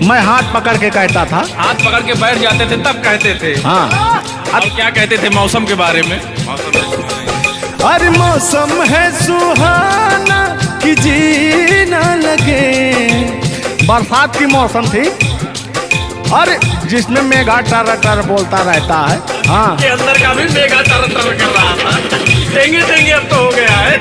मैं हाथ पकड़ के कहता था, हाथ पकड़ के बैठ जाते थे तब कहते थे। हाँ अब क्या कहते थे मौसम के बारे में? हर मौसम है सुहाना कि जीना लगे। बरसात की मौसम थी और जिसमें मेघा टर टर बोलता रहता है। हाँ, के अंदर का भी मेघा तर कर रहा था। देंगे देंगे अब तो हो गया है।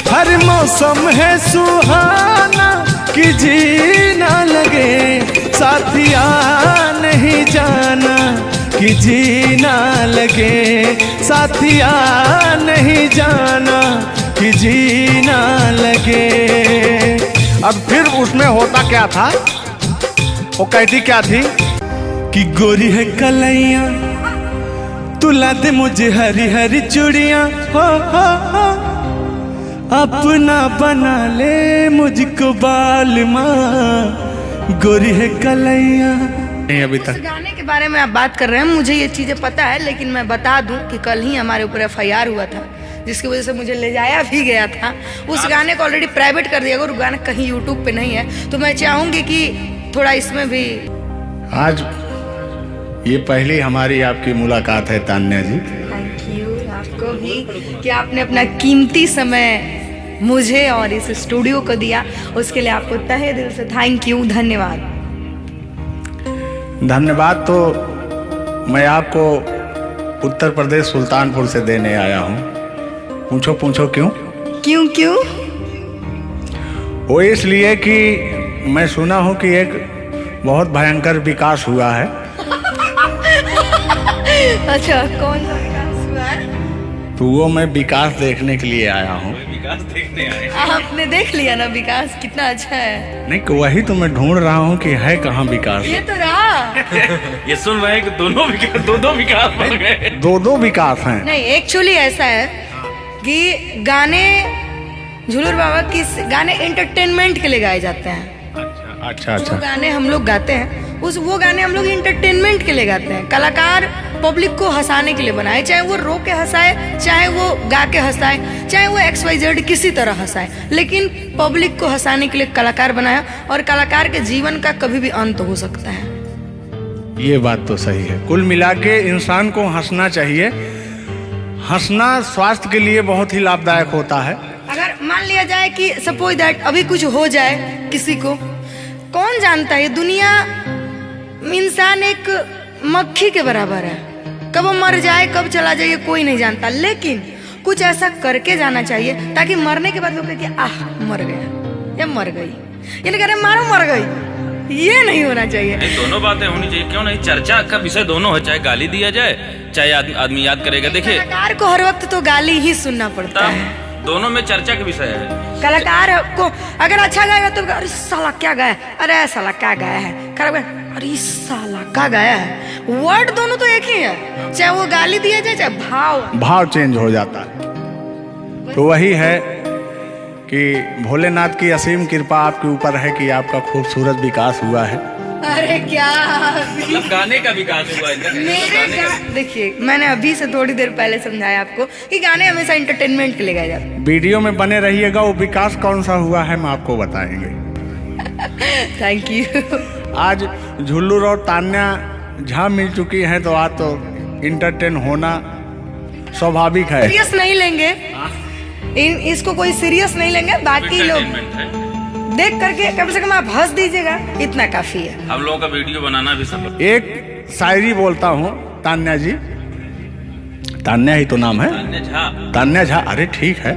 हर मौसम है सुहाना कि जीना लगे, साथिया नहीं जाना कि जीना लगे, साथिया नहीं जाना कि जीना लगे। अब फिर उसमें होता क्या था, वो कहती क्या थी कि गोरी है कलैया तुला दे मुझे हरी हरी चूड़ियां, हो अपना बना ले मुझको बाल माँ, गोरी है कलैया। नहीं अभी इस तक गाने के बारे में आप बात कर रहे हैं, मुझे ये चीजें पता है, लेकिन मैं बता दूं कि कल ही हमारे ऊपर FIR हुआ था, जिसकी वजह से मुझे ले जाया भी गया था। उस गाने को ऑलरेडी प्राइवेट कर दिया, अगर गाना कहीं YouTube पे नहीं है तो मैं चाहूंगी कि थोड़ा इसमें भी। आज ये पहली हमारी आपकी मुलाकात है तान्या जी। थैंक यू आपको भी कि आपने अपना कीमती समय मुझे और इस स्टूडियो को दिया, उसके लिए आपको तहे दिल से थैंक यू, धन्यवाद। धन्यवाद तो मैं आपको उत्तर प्रदेश सुल्तानपुर से देने आया हूँ। पूछो पूछो क्यों? क्यों क्यों? वो इसलिए कि मैं सुना हूँ कि एक बहुत भयंकर विकास हुआ है। अच्छा, कौन सा विकास हुआ है? तो वो मैं विकास देखने के लिए आया हूँ। विकास देखने आए। आपने देख लिया ना विकास कितना अच्छा है? नहीं, वही तो मैं ढूंढ रहा हूँ कि है कहाँ विकास। ये तो रहा। ये सुन रहे हैं कि दोनों विकास, दो विकास बन गए। दो विकास हैं। नहीं, एक्चुअली ऐसा है कि गाने झूलर बाबा की गाने एंटरटेनमेंट के लिए गाए जाते हैं। अच्छा जो गाने हम लोग गाते हैं वो गाने हम लोग इंटरटेनमेंट के लिए गाते हैं। कलाकार पब्लिक को हंसाने के लिए बनाए, चाहे वो रो के हंसाए, चाहे वो गा के हंसाए, चाहे वो XYZ किसी तरह हंसाए, लेकिन पब्लिक को हंसाने के लिए कलाकार बनाया, और कलाकार के जीवन का कभी भी अंत हो सकता है। ये बात तो सही है। कुल मिला के इंसान को हंसना चाहिए। हंसना स्वास्थ्य के लिए बहुत ही लाभदायक होता है। अगर मान लिया जाए कि सपोज दैट अभी कुछ हो जाए किसी को, कौन जानता है? दुनिया इंसान एक मक्खी के बराबर है, कब वो मर जाए कब चला जाए कोई नहीं जानता, लेकिन कुछ ऐसा करके जाना चाहिए ताकि मरने के बाद लोग कहे कि आह मर गया या मर गई, ये नहीं कह रहे मारो मर गई, ये नहीं होना चाहिए। नहीं, दोनों बातें होनी चाहिए। क्यों नहीं? चर्चा का विषय दोनों है, चाहे गाली दिया जाए चाहे आदमी याद करेगा। देखिए, कलाकार को हर वक्त तो गाली ही सुनना पड़ता है, दोनों में चर्चा का विषय है। कलाकार को अगर अच्छा गाएगा तो अरे साला क्या गाया, अरे साला क्या गाया है, खराब गाया, अरे साला क्या गाया है। वर्ड दोनों तो एक ही है, चाहे वो गाली दिया जाए चाहे भाव चेंज हो जाता है। तो वही है कि भोलेनाथ की असीम कृपा आपके ऊपर है कि आपका खूबसूरत विकास हुआ है। अरे क्या मतलब गाने का विकास हुआ है। देखिए, मैंने अभी से थोड़ी देर पहले समझाया आपको कि गाने हमेशा एंटरटेनमेंट के लिए गाए जाते हैं। वीडियो में बने रहिएगा, वो विकास कौन सा हुआ है हम आपको बताएंगे। Thank you. आज झुल्लूर और तान्या झा मिल चुकी हैं, तो आज तो इंटरटेन होना स्वाभाविक है। सीरियस नहीं लेंगे, इसको कोई सीरियस नहीं लेंगे, बाकी लोग देख करके कम से कम आप हंस दीजिएगा, इतना काफी है। हम लोगों का वीडियो बनाना भी सब। एक शायरी बोलता हूँ तान्या जी, तान्या ही तो नाम है, तान्या झा। अरे ठीक है।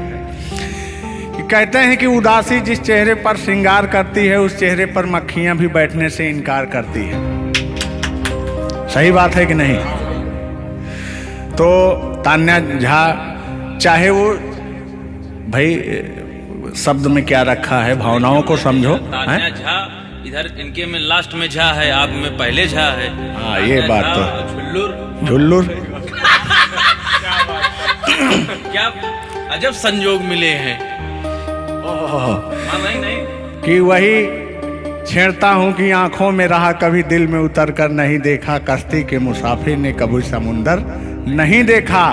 कि कहते हैं कि उदासी जिस चेहरे पर श्रृंगार करती है, उस चेहरे पर मक्खियां भी बैठने से इनकार करती है। सही बात है कि नहीं? तो तान्या झा, चाहे वो भाई शब्द में क्या रखा है, भावनाओं को समझो। तान्या झा इधर इनके में लास्ट में झा है, आप में पहले झा है। हाँ, ये बात तो झुल्लुर क्या अजब संजोग मिले हैं। नहीं कि वही छेड़ता हूँ कि आंखों में रहा कभी दिल में उतर कर नहीं देखा, कश्ती के मुसाफिर ने कभी समुंदर नहीं देखा।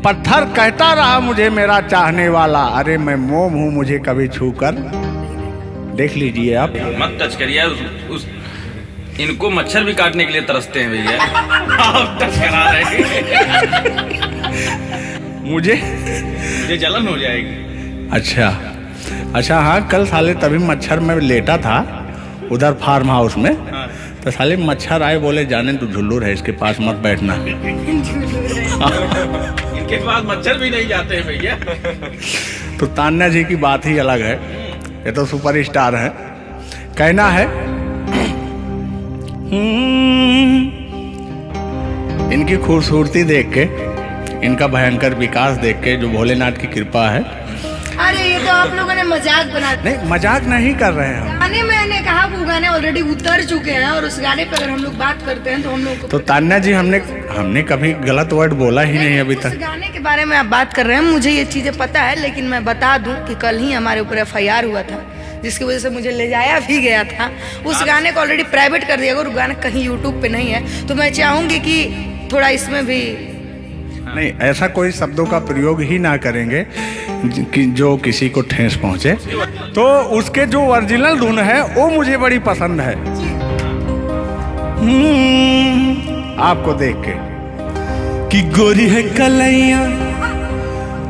पत्थर कहता रहा मुझे मेरा चाहने वाला, अरे मैं मोम हूँ मुझे कभी छू कर देख लीजिए आप। मत टच करिए उस इनको मच्छर भी काटने के लिए तरसते हैं भैया। आप टच करा रहे हैं। मुझे जलन हो जाएगी। अच्छा हाँ, कल साले तभी मच्छर में लेटा था उधर फार्म हाउस में, तो साले मच्छर आए, बोले जाने तू झुल्लू है, इसके पास मत बैठना। इनके पास मच्छर भी नहीं जाते हैं भैया। तो तान्या जी की बात ही अलग है, ये तो सुपरस्टार है। कहना है इनकी खूबसूरती देख के, इनका भयंकर विकास देख के, जो भोलेनाथ की कृपा है। अरे ये तो आप लोगों ने मजाक बना दिया। नहीं, मजाक नहीं कर रहे हैं हम। गाने मैंने कहा वो गाने ऑलरेडी उतर चुके हैं, और उस गाने पे अगर हम लोग बात करते हैं तो हम लोग को तो तान्या जी हमने कभी गलत वर्ड बोला ही नहीं अभी उस तक। गाने के बारे में आप बात कर रहे हैं, मुझे ये चीजें पता है, लेकिन मैं बता दूं कि कल ही हमारे ऊपर FIR हुआ था, जिसकी वजह से मुझे ले जाया भी गया था। उस गाने को ऑलरेडी प्राइवेट कर दिया, और गाना कहीं यूट्यूब पे नहीं है। तो मैं चाहूंगी कि थोड़ा इसमें भी नहीं, ऐसा कोई शब्दों का प्रयोग ही ना करेंगे कि जो किसी को ठेस पहुंचे। तो उसके जो ओरिजिनल धुन है वो मुझे बड़ी पसंद है। आपको देख के कि गोरी है कलैया,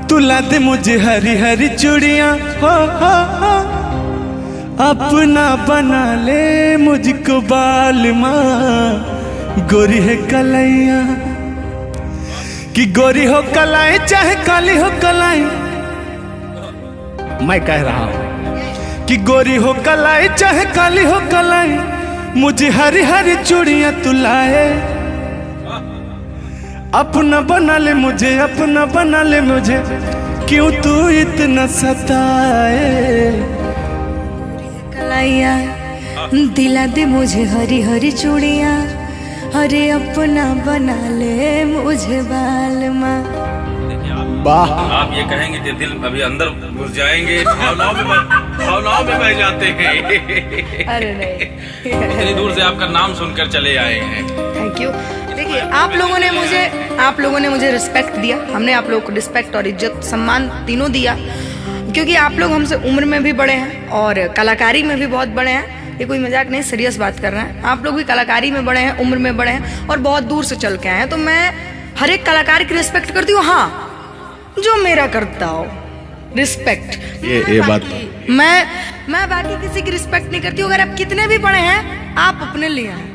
तू ला दे मुझे हरी हरी चूड़ियां, हो अपना बना ले मुझको बाल माँ। गोरी है कलैया, कि गोरी हो कलाई चाहे काली हो कलाई, मैं कह रहा हूं कि गोरी हो कलाई चाहे काली हो कलाई, मुझे हरी हरी चूड़ियां तू लाए, अपना बना ले मुझे, अपना बना ले मुझे, क्यों तू इतना सताए। कलाइया दिला दे मुझे हरी हरी चूड़ियां, अरे अपना बना ले मुझे बाल माँ। वाह, आप ये कहेंगे कि दिल अभी अंदर घुस जाएंगे, भावनाओं में बह जाते हैं। अरे नहीं, इतनी दूर से आपका नाम सुनकर चले आए हैं। Thank you. देखिए आप लोगों ने मुझे रिस्पेक्ट दिया, हमने आप लोगों को रिस्पेक्ट और इज्जत सम्मान तीनों दिया, क्योंकि आप लोग हमसे उम्र में भी बड़े हैं और कलाकारी में भी बहुत बड़े हैं। ये कोई मजाक नहीं, सीरियस बात कर रहे हैं। आप लोग भी कलाकारी में बड़े हैं, उम्र में बड़े हैं, और बहुत दूर से चल के आए हैं। तो मैं हर एक कलाकार की रिस्पेक्ट करती हूँ, हाँ, जो मेरा करता हो रिस्पेक्ट। ये बात मैं बाकी किसी की रिस्पेक्ट नहीं करती हूँ। अगर आप कितने भी बड़े हैं, आप अपने लिए हैं।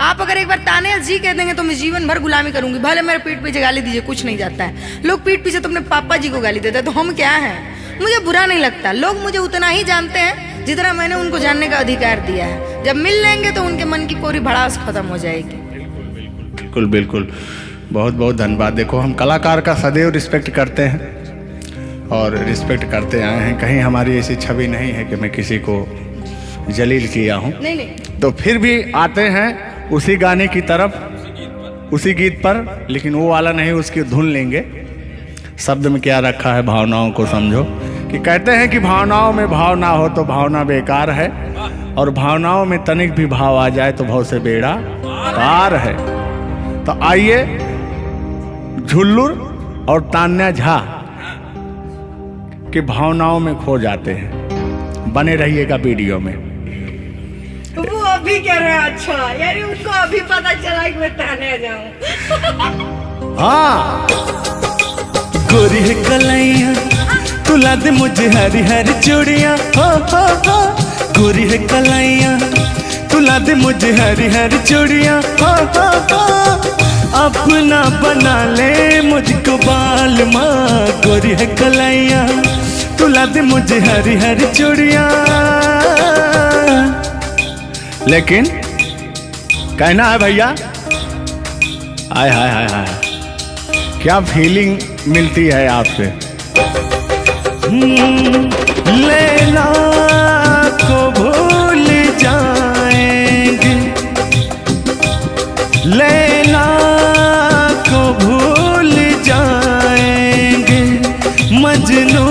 आप अगर एक बार तान्या जी कह देंगे तो मैं जीवन भर गुलामी करूंगी, भले मेरे पीठ पीछे गाली दीजिए, कुछ नहीं जाता है। लोग पीठ पीछे तो अपने पापा जी को गाली देते हैं, तो हम क्या हैं? मुझे बुरा नहीं लगता। लोग मुझे उतना ही जानते हैं जितना मैंने उनको जानने का अधिकार दिया है। जब मिल लेंगे तो उनके मन की पूरी भड़ास खत्म हो जाएगी। बिल्कुल बिल्कुल, बहुत बहुत धन्यवाद। देखो, हम कलाकार का सदैव रिस्पेक्ट करते हैं और रिस्पेक्ट करते आए हैं। कहीं हमारी ऐसी छवि नहीं है कि मैं किसी को जलील किया हूँ। नहीं। तो फिर भी आते हैं उसी गाने की तरफ, उसी गीत पर, लेकिन वो वाला नहीं, उसकी धुन लेंगे। शब्द में क्या रखा है, भावनाओं को समझो। कि कहते हैं कि भावनाओं में भाव ना हो तो भावना बेकार है, और भावनाओं में तनिक भी भाव आ जाए तो भाव से बेड़ा पार है। तो आइए झुल्लुर और तान्या झा की भावनाओं में खो जाते हैं। बने रहिएगा वीडियो में। वो अभी कह रहे हैं, अच्छा यानी उनको अभी पता चला कि मैं तान्या जाऊं। हाँ, गोरी है कलैया, तू ला दे मुझे हरी हरी चूड़ियां, हो गोरी है कलैया, तू ला दे मुझे हरी हरी चूड़ियां, हो अपना बना ले मुझको बाल माँ। गोरी है कलैया, तू ला दे मुझे हरी हरी चूड़ियां। लेकिन कहना है भैया, हाय हाय हाय हाय, क्या फीलिंग मिलती है आपसे। लैला को भूल जाएंगे, लैला को भूल जाएंगे, मजनू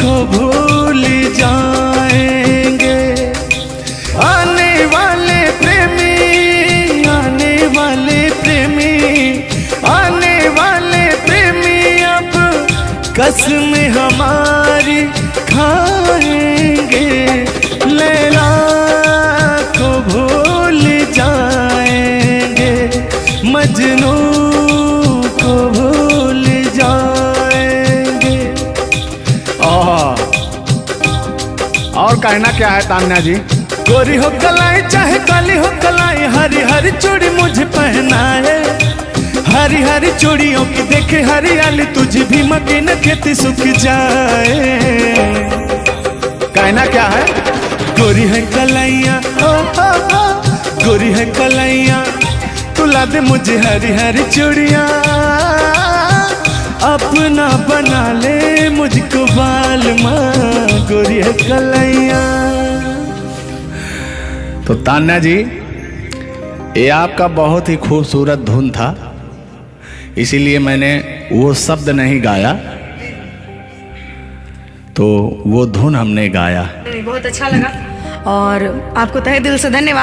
को भूल जाएंगे। आने वाले प्रेमी, आने वाले प्रेमी, आने वाले प्रेमी अब कसम हमारी खाएंगे। लैला को भूल मजनू को भूल जाएंगे। और कहना क्या है तान्या जी? गोरी हो कलाई चाहे काली हो कलाई, हरी हरी चूड़ी मुझे पहनाए, हरी हरी चूड़ियों की देखे हरियाली, तुझे भी मके न खेती सूख जाए। कहना क्या है? गोरी है कलाइया गोरी है कलाइया, तुला दे मुझे हरी हरी चूड़ियाँ, अपना बना ले मुझको बाल माँ, गोरी है कलाइया। तो तान्या जी, ये आपका बहुत ही खूबसूरत धुन था, इसीलिए मैंने वो शब्द नहीं गाया, तो वो धुन हमने गाया। बहुत अच्छा लगा और आपको तहे दिल से धन्यवाद।